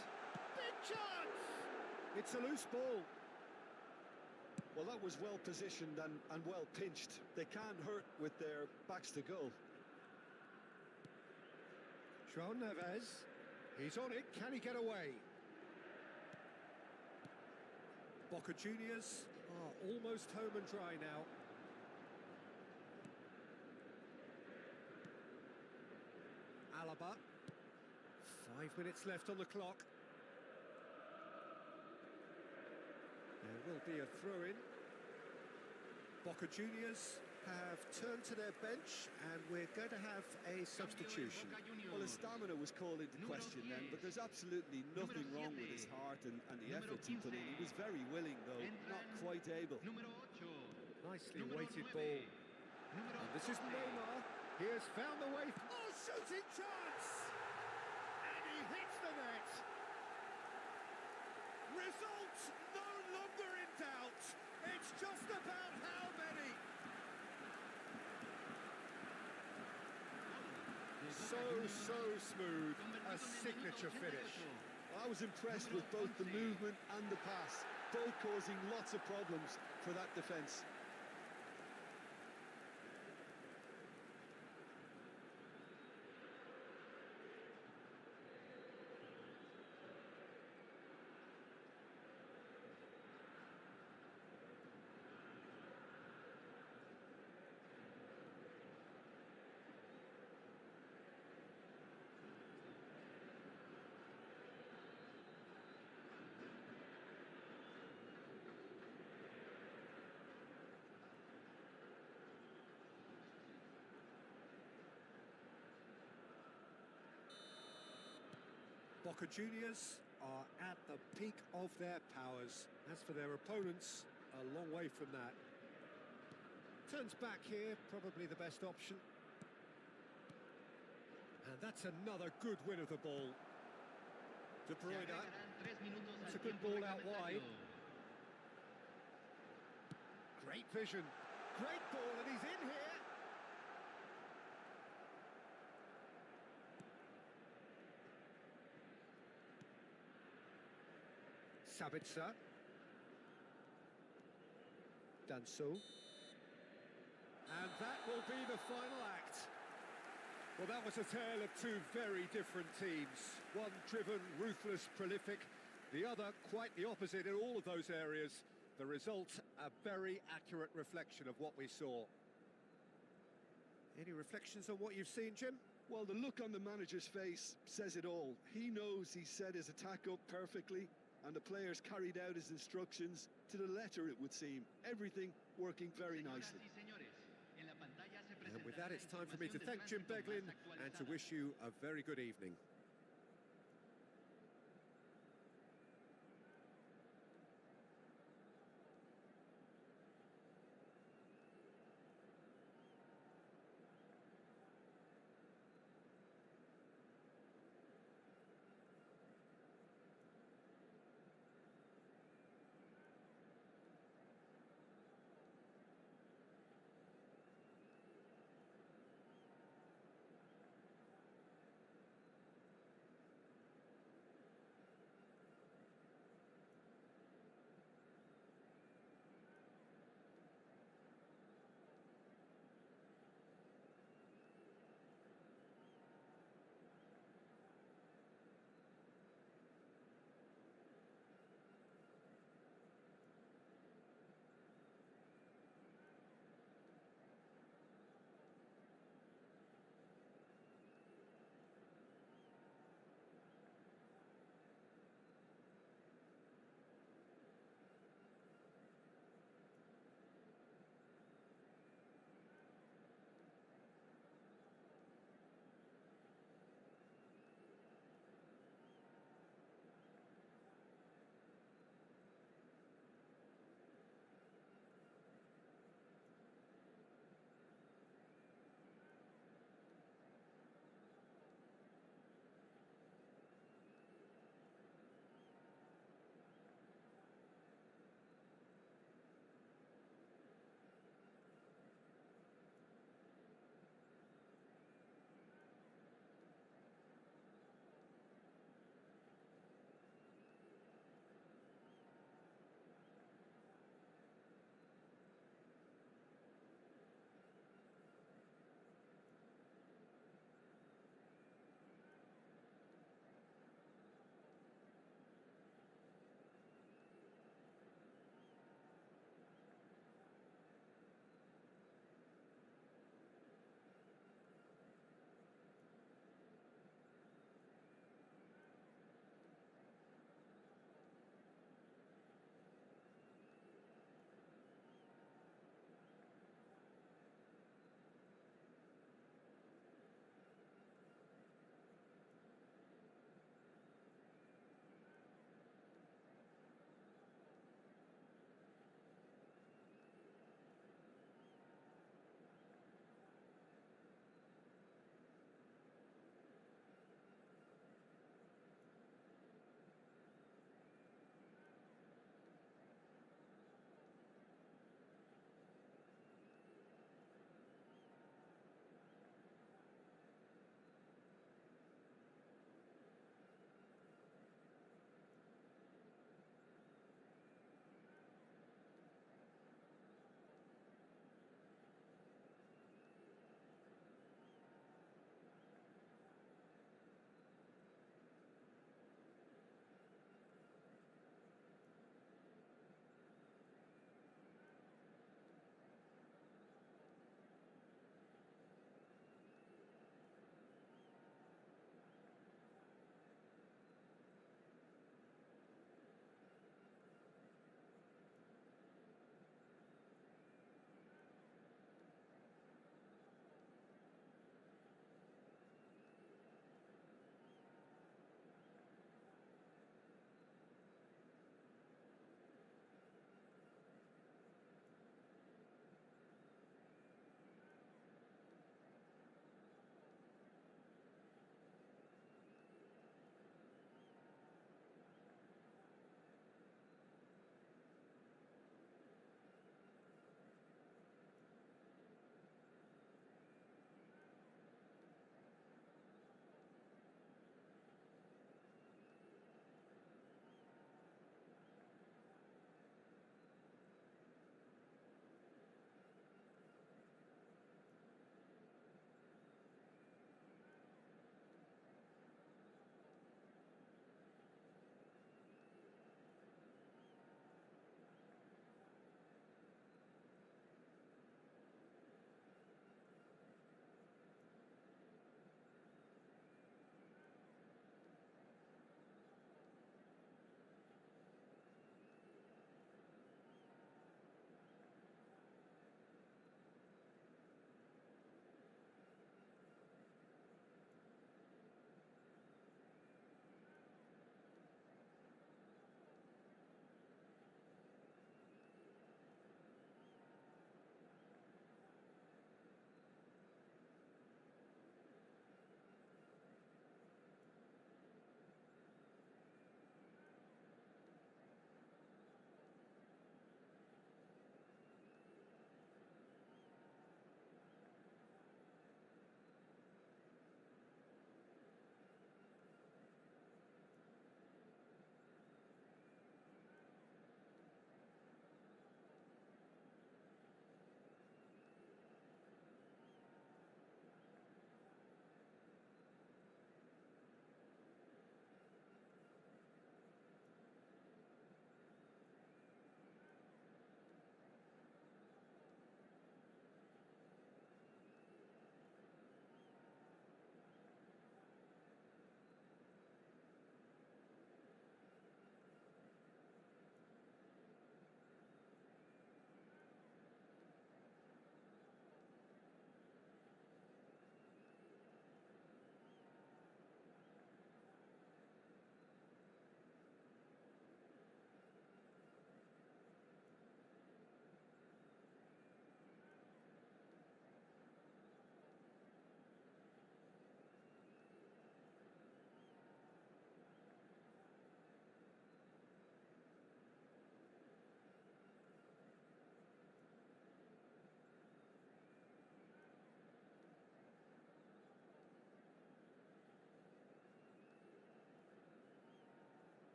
Big chance! It's a loose ball. Well, that was well positioned and well pinched. They can't hurt with their backs to goal. João Neves. He's on it. Can he get away? Boca Juniors are almost home and dry now. Alaba. 5 minutes left on the clock. There will be a throw-in. Boca Juniors have turned to their bench and we're going to have a substitution. Well, his stamina was called into question then, but there's absolutely nothing wrong with his heart and the effort he put in. He was very willing, though, not quite able. Nicely weighted ball. And this is Neymar. He has found the way. Oh, shooting chance! And he hits the net. Result no longer in doubt. It's just about how many. So smooth. A signature finish. I was impressed with both the movement and the pass, both causing lots of problems for that defence. Boca Juniors are at the peak of their powers. As for their opponents, a long way from that. Turns back here, probably the best option. And that's another good win of the ball. De Bruyne. It's a good ball out wide. Great vision. Great ball, and he's in here. Sabitzer. Danso. And that will be the final act. Well, that was a tale of two very different teams. One driven, ruthless, prolific. The other quite the opposite in all of those areas. The result, a very accurate reflection of what we saw. Any reflections on what you've seen, Jim? Well, the look on the manager's face says it all. He knows he set his attack up perfectly, and the players carried out his instructions to the letter, it would seem. Everything working very nicely. And with that, it's time for me to thank Jim Beglin and to wish you a very good evening.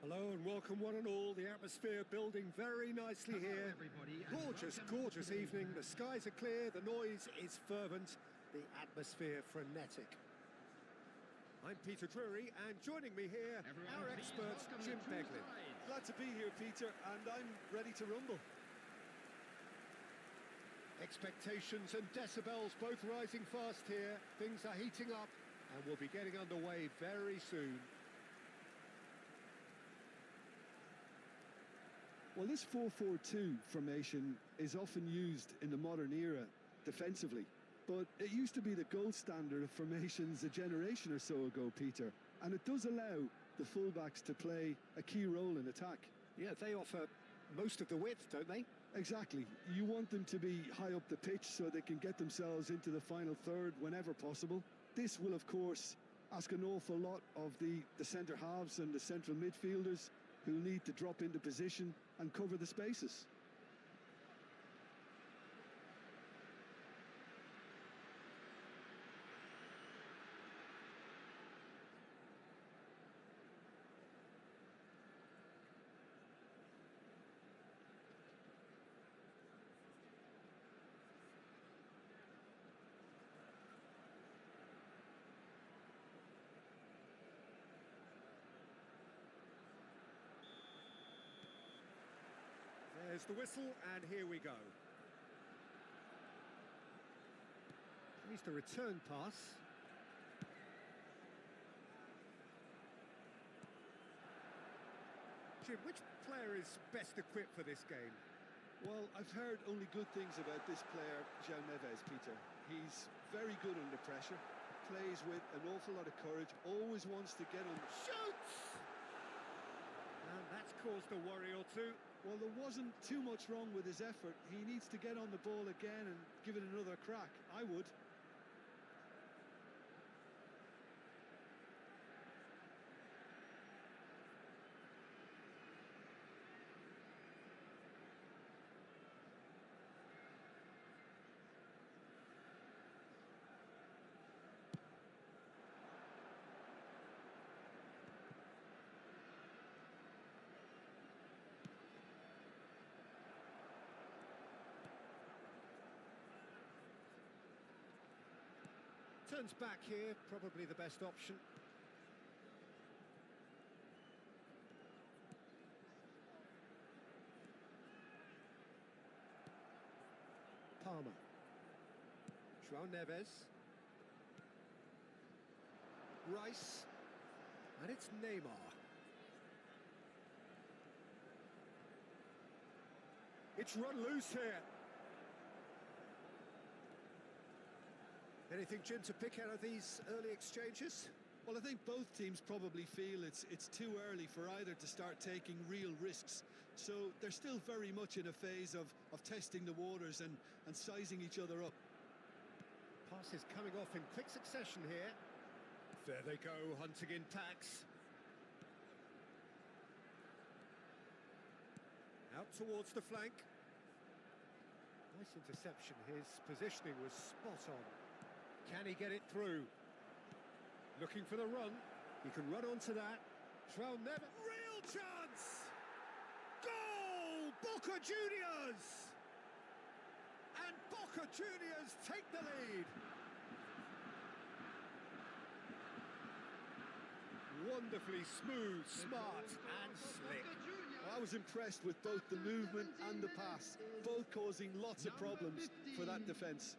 Hello and welcome one and all. The atmosphere building very nicely here. Gorgeous, gorgeous evening. The skies are clear, the noise is fervent, the atmosphere frenetic. I'm Peter Drury, and joining me here, our expert, Jim Beglin. Glad to be here, Peter, and I'm ready to rumble. Expectations and decibels both rising fast here. Things are heating up, and we'll be getting underway very soon. Well, this 4-4-2 formation is often used in the modern era defensively, but it used to be the gold standard of formations a generation or so ago, Peter, and it does allow the fullbacks to play a key role in attack. Yeah, they offer most of the width, don't they? Exactly. You want them to be high up the pitch so they can get themselves into the final third whenever possible. This will, of course, ask an awful lot of the centre halves and the central midfielders, who need to drop into position and cover the spaces. There's the whistle, and here we go. Here's the return pass. Jim, which player is best equipped for this game? Well, I've heard only good things about this player, Jangan, Peter. He's very good under pressure, plays with an awful lot of courage, always wants to get on. Shoots! And that's caused a worry or two. Well, there wasn't too much wrong with his effort. He needs to get on the ball again and give it another crack. I would. Turns back here, probably the best option. Palmer. João Neves. Rice. And it's Neymar. It's run loose here. Anything, Jim, to pick out of these early exchanges? Well, I think both teams probably feel it's too early for either to start taking real risks. So they're still very much in a phase of testing the waters and sizing each other up. Passes coming off in quick succession here. There they go, hunting in packs. Out towards the flank. Nice interception. His positioning was spot on. Can he get it through? Looking for the run. He can run onto that. João Neves. Real chance! Goal! Boca Juniors! And Boca Juniors take the lead. Wonderfully smooth, smart and slick. I was impressed with both the movement and the pass, both causing lots of problems for that defence.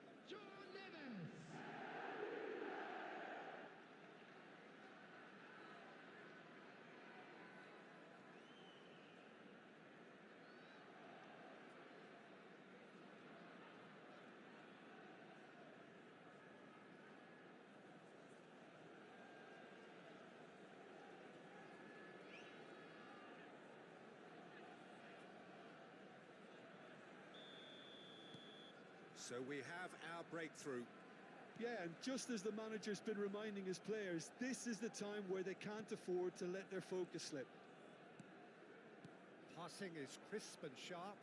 So we have our breakthrough. Yeah, and just as the manager's been reminding his players, this is the time where they can't afford to let their focus slip. Passing is crisp and sharp.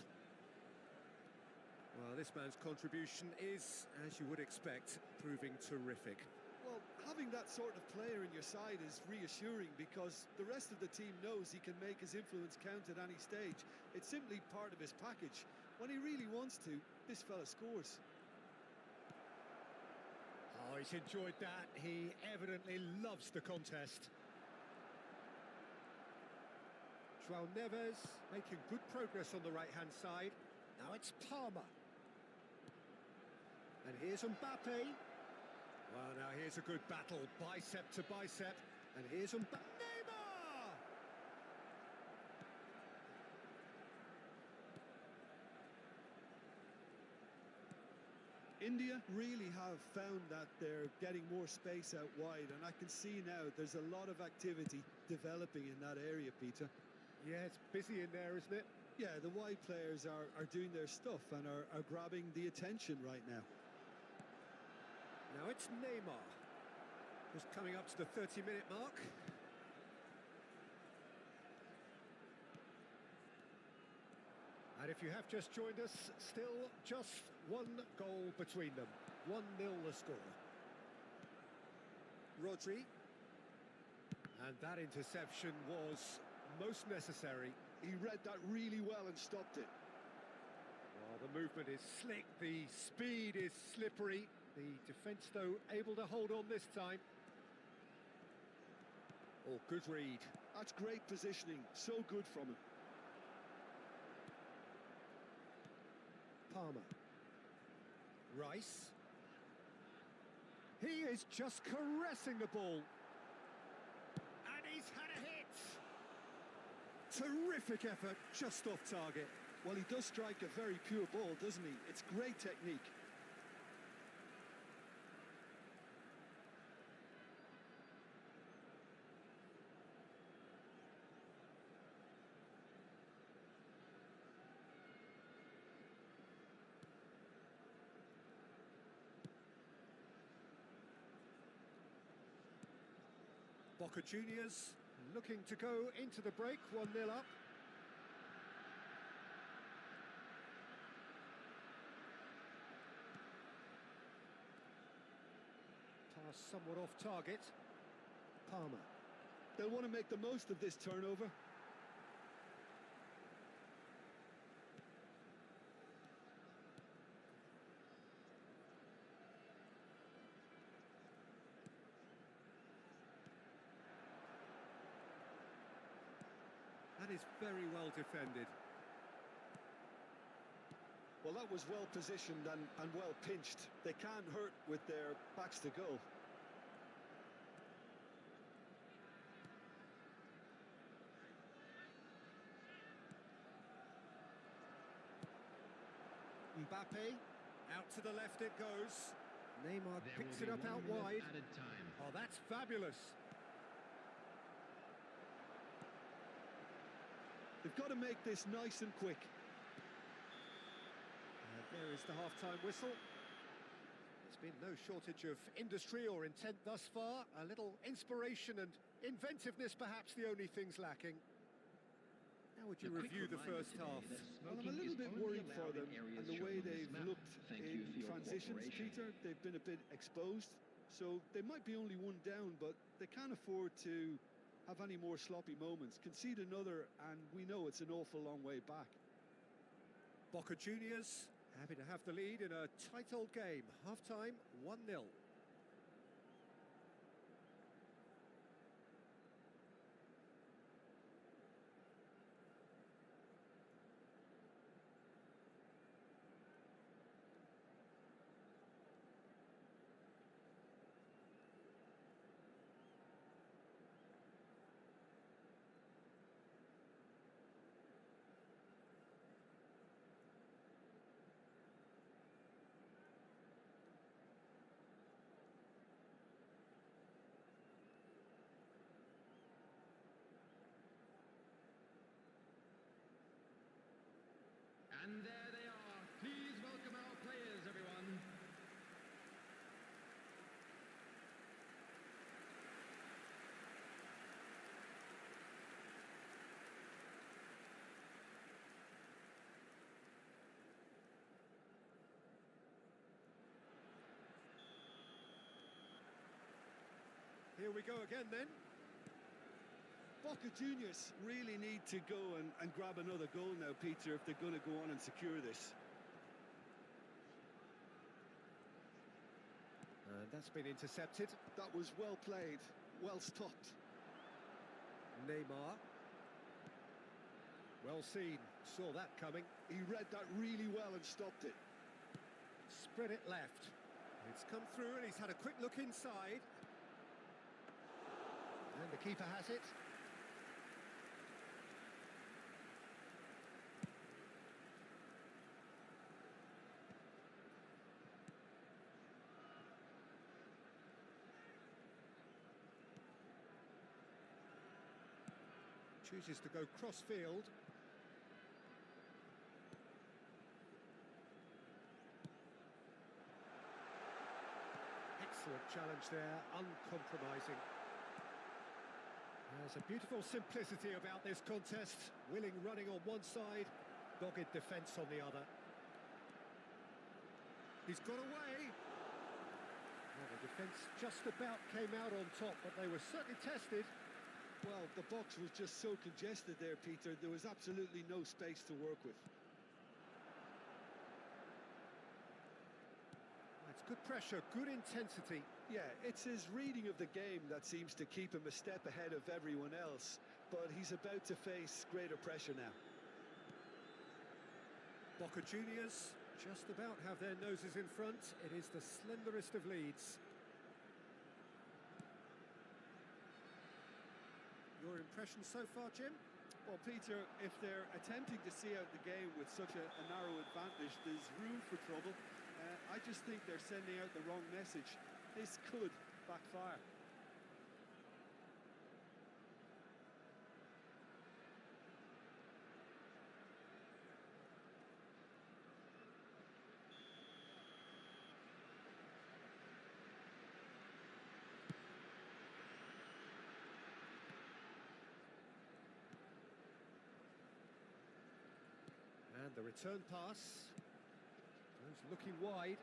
Well, this man's contribution is, as you would expect, proving terrific. Well, Having that sort of player in your side is reassuring because the rest of the team knows he can make his influence count at any stage. It's simply part of his package. When he really wants to, this fella scores. Oh, he's enjoyed that. He evidently loves the contest. João Neves making good progress on the right-hand side. Now it's Palmer. And here's Mbappe. Well, now here's a good battle, bicep to bicep. And here's Mbappe. Neymar! India really have found that they're getting more space out wide, and I can see now there's a lot of activity developing in that area, Peter. Yeah, it's busy in there, isn't it? Yeah, the wide players are doing their stuff and are grabbing the attention right now. Now it's Neymar, just coming up to the 30-minute mark. And if you have just joined us, still just one goal between them. 1-0 the score. Rodri. And that interception was most necessary. He read that really well and stopped it. Well, the movement is slick, the speed is slippery. The defence, though, able to hold on this time. Oh, good read. That's great positioning. So good from him. Palmer. Rice. He is just caressing the ball. And he's had a hit. Terrific effort, just off target. Well, he does strike a very pure ball, doesn't he? It's great technique. Boca Juniors looking to go into the break, 1-0 up. Pass somewhat off target. Palmer. They'll want to make the most of this turnover. That is very well defended. Well, that was well positioned and well pinched. They can't hurt with their backs to goal. Mbappe, out to the left it goes. Neymar picks it up out wide. Oh, that's fabulous. They've got to make this nice and quick. There is the half-time whistle. There's been no shortage of industry or intent thus far. A little inspiration and inventiveness, perhaps the only things lacking. How would you review the first half? Well, I'm a little bit worried for them and the way they've looked in transitions, Peter. They've been a bit exposed, so they might be only one down, but they can't afford to have any more sloppy moments. Concede another, and we know it's an awful long way back. Boca Juniors happy to have the lead in a tight old game. Half-time, 1-0. And there they are. Please welcome our players, everyone. Here we go again then. Boca Juniors really need to go and grab another goal now, Peter, if they're going to go on and secure this. And that's been intercepted. That was well played, well stopped. Neymar. Well seen, saw that coming. He read that really well and stopped it. Spread it left. It's come through and he's had a quick look inside. And the keeper has it. Chooses to go cross-field. Excellent challenge there, uncompromising. There's a beautiful simplicity about this contest. Willing running on one side, dogged defence on the other. He's got away. Well, the defence just about came out on top, but they were certainly tested. Well, the box was just so congested there, Peter. There was absolutely no space to work with. It's good pressure, good intensity. Yeah, it's his reading of the game that seems to keep him a step ahead of everyone else. But he's about to face greater pressure now. Boca Juniors just about have their noses in front. It is the slenderest of leads. Your impression so far, Jim? Well, Peter, if they're attempting to see out the game with such a narrow advantage, there's room for trouble. I just think they're sending out the wrong message. This could backfire. And the return pass goes looking wide.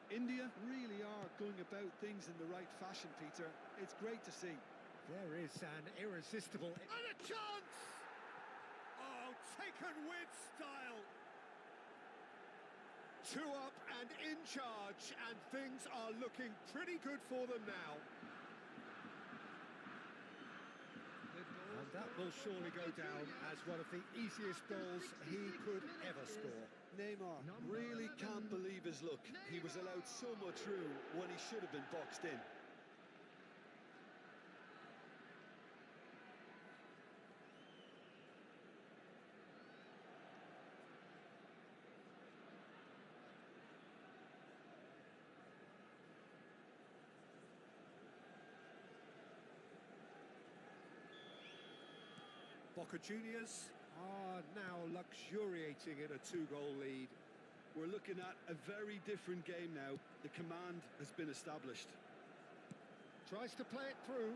India really are going about things in the right fashion, Peter. It's great to see. There is an irresistible... And a chance! Oh, taken with style. 2 up and in charge, and things are looking pretty good for them now. And that will surely go down as one of the easiest goals he could ever score. Neymar really can't believe his luck. He was allowed so much room when he should have been boxed in. Boca Juniors are now luxuriating in a 2-goal lead. We're looking at a very different game now. The command has been established. Tries to play it through.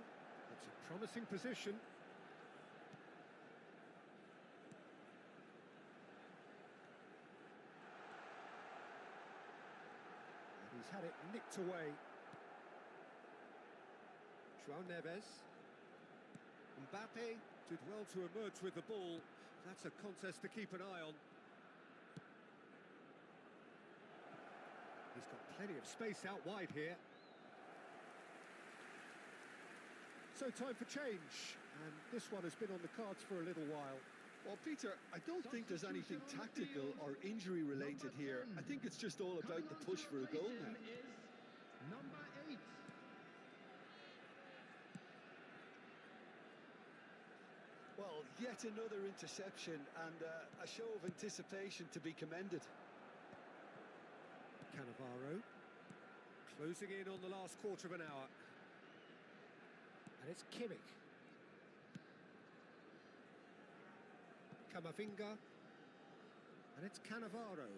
It's a promising position. And he's had it nicked away. João Neves. Mbappe did well to emerge with the ball. That's a contest to keep an eye on. He's got plenty of space out wide here. So time for change, and this one has been on the cards for a little while. Well, Peter, I don't think there's anything tactical or injury related here. I think it's just all about the push for a goal now. Number 8. Well, yet another interception and a show of anticipation to be commended. Cannavaro closing in on the last quarter of an hour. And it's Kimmich. Camavinga. And it's Cannavaro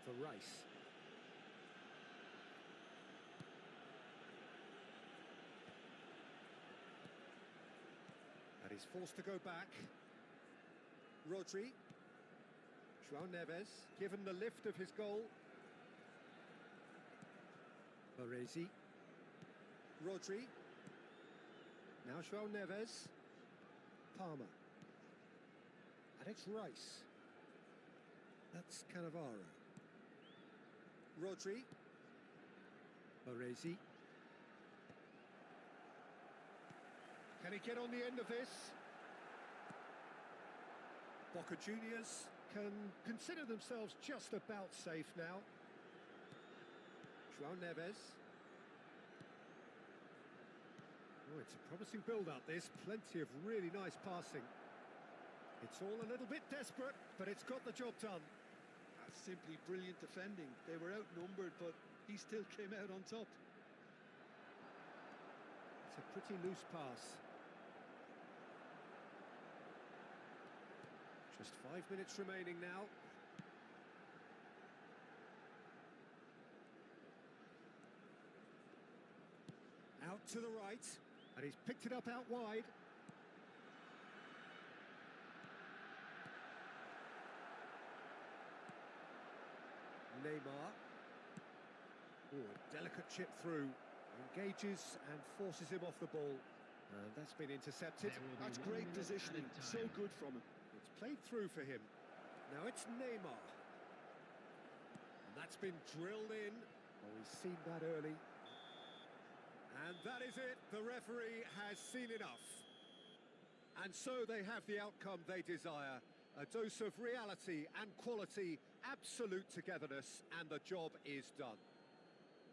for Rice. And he's forced to go back. Rodri. João Neves, given the lift of his goal. Baresi. Rodri. Now João Neves. Palmer. And it's Rice. That's Cannavaro. Rodri. Baresi. Can he get on the end of this? Boca Juniors can consider themselves just about safe now. João Neves. Oh, it's a promising build-up, this. Plenty of really nice passing. It's all a little bit desperate, but it's got the job done. That's simply brilliant defending. They were outnumbered, but he still came out on top. It's a pretty loose pass. Just 5 minutes remaining now. Out to the right, and he's picked it up out wide. Neymar. Oh, a delicate chip through. Engages and forces him off the ball. And that's been intercepted. That's great positioning. So good from him. It's played through for him. Now it's Neymar. And that's been drilled in. Oh, we've seen that early. And that is it. The referee has seen enough. And so they have the outcome they desire. A dose of reality and quality, absolute togetherness, and the job is done.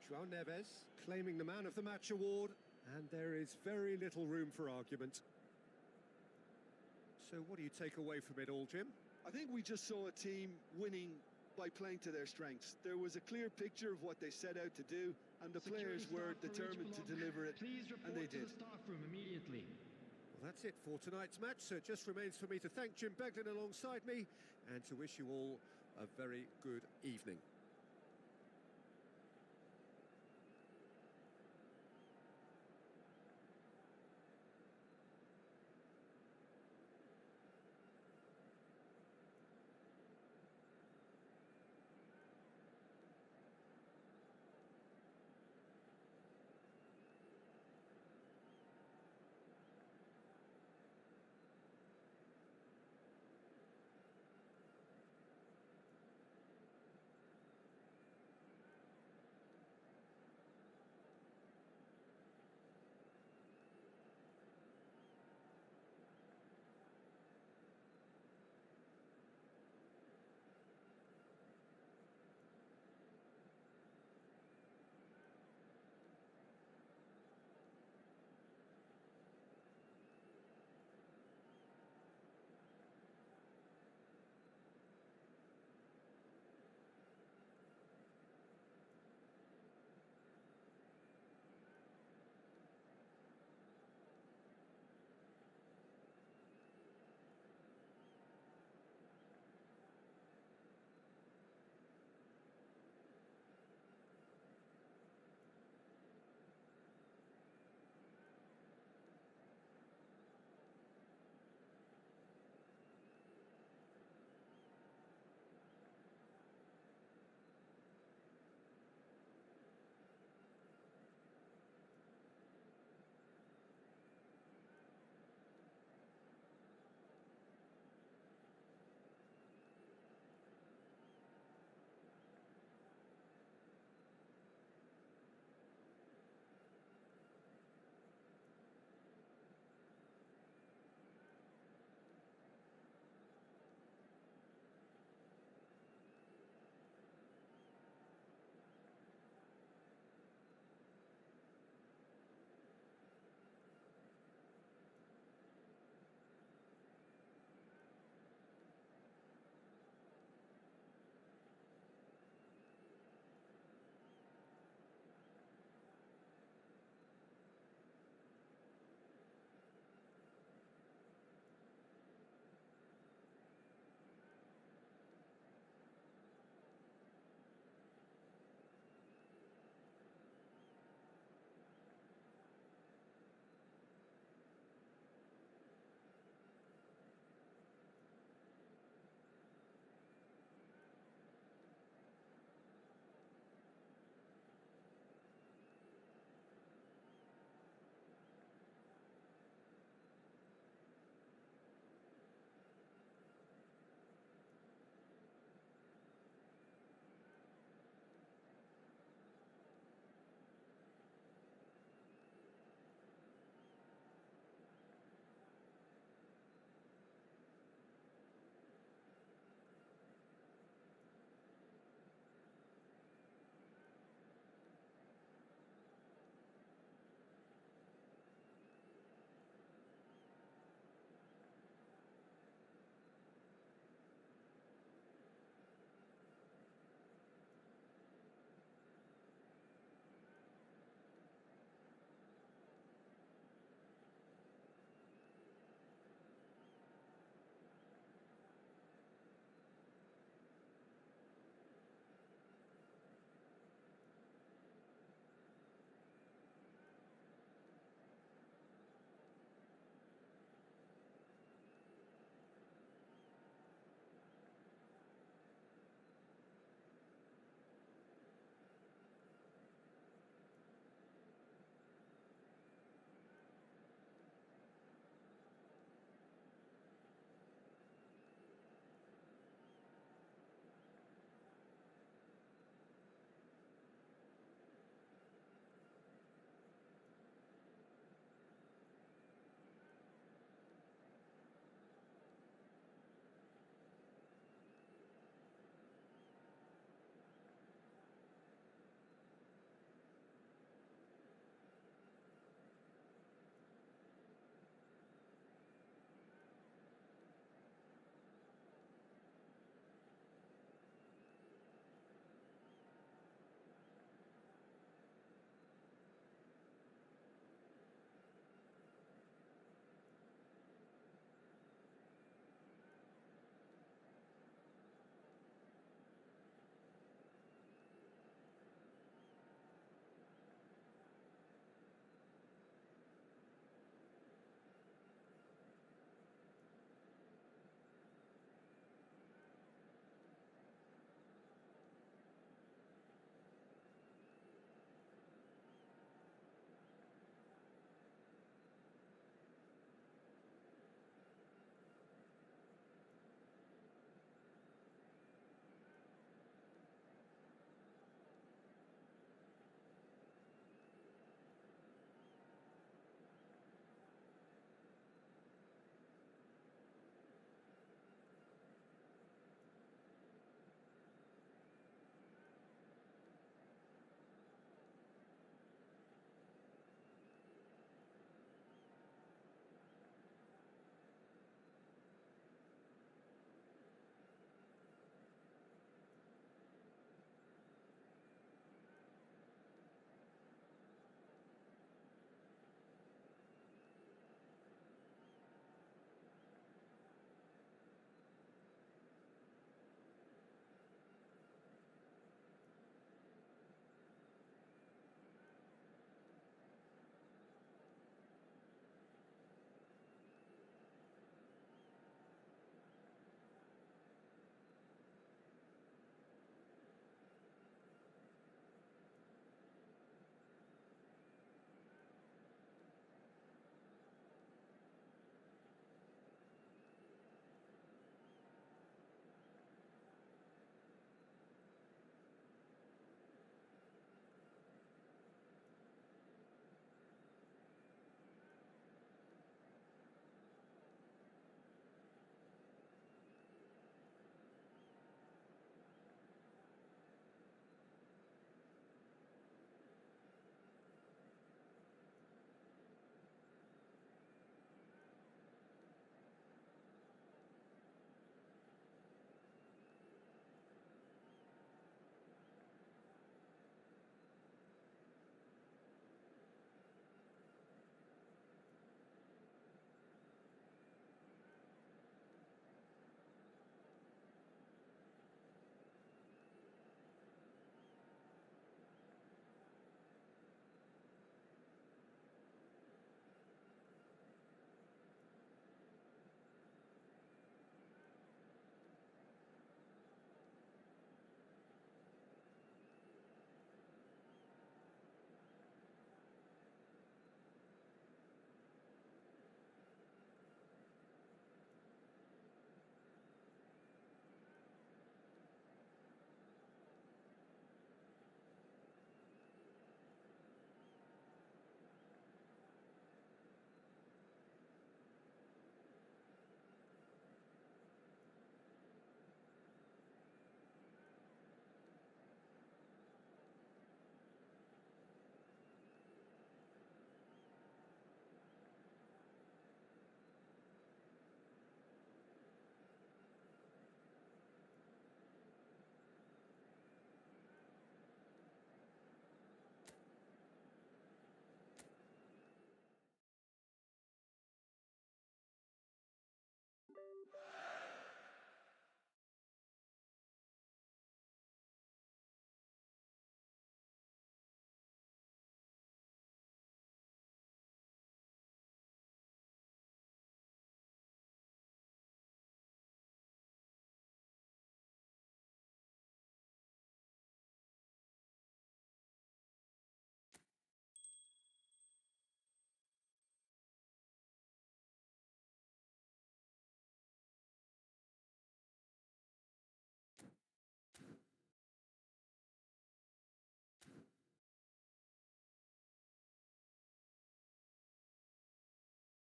João Neves claiming the Man of the Match award, and there is very little room for argument. So what do you take away from it all, Jim? I think we just saw a team winning by playing to their strengths. There was a clear picture of what they set out to do, and the players were determined to deliver it, and they did. Well, that's it for tonight's match, so it just remains for me to thank Jim Beglin alongside me and to wish you all a very good evening.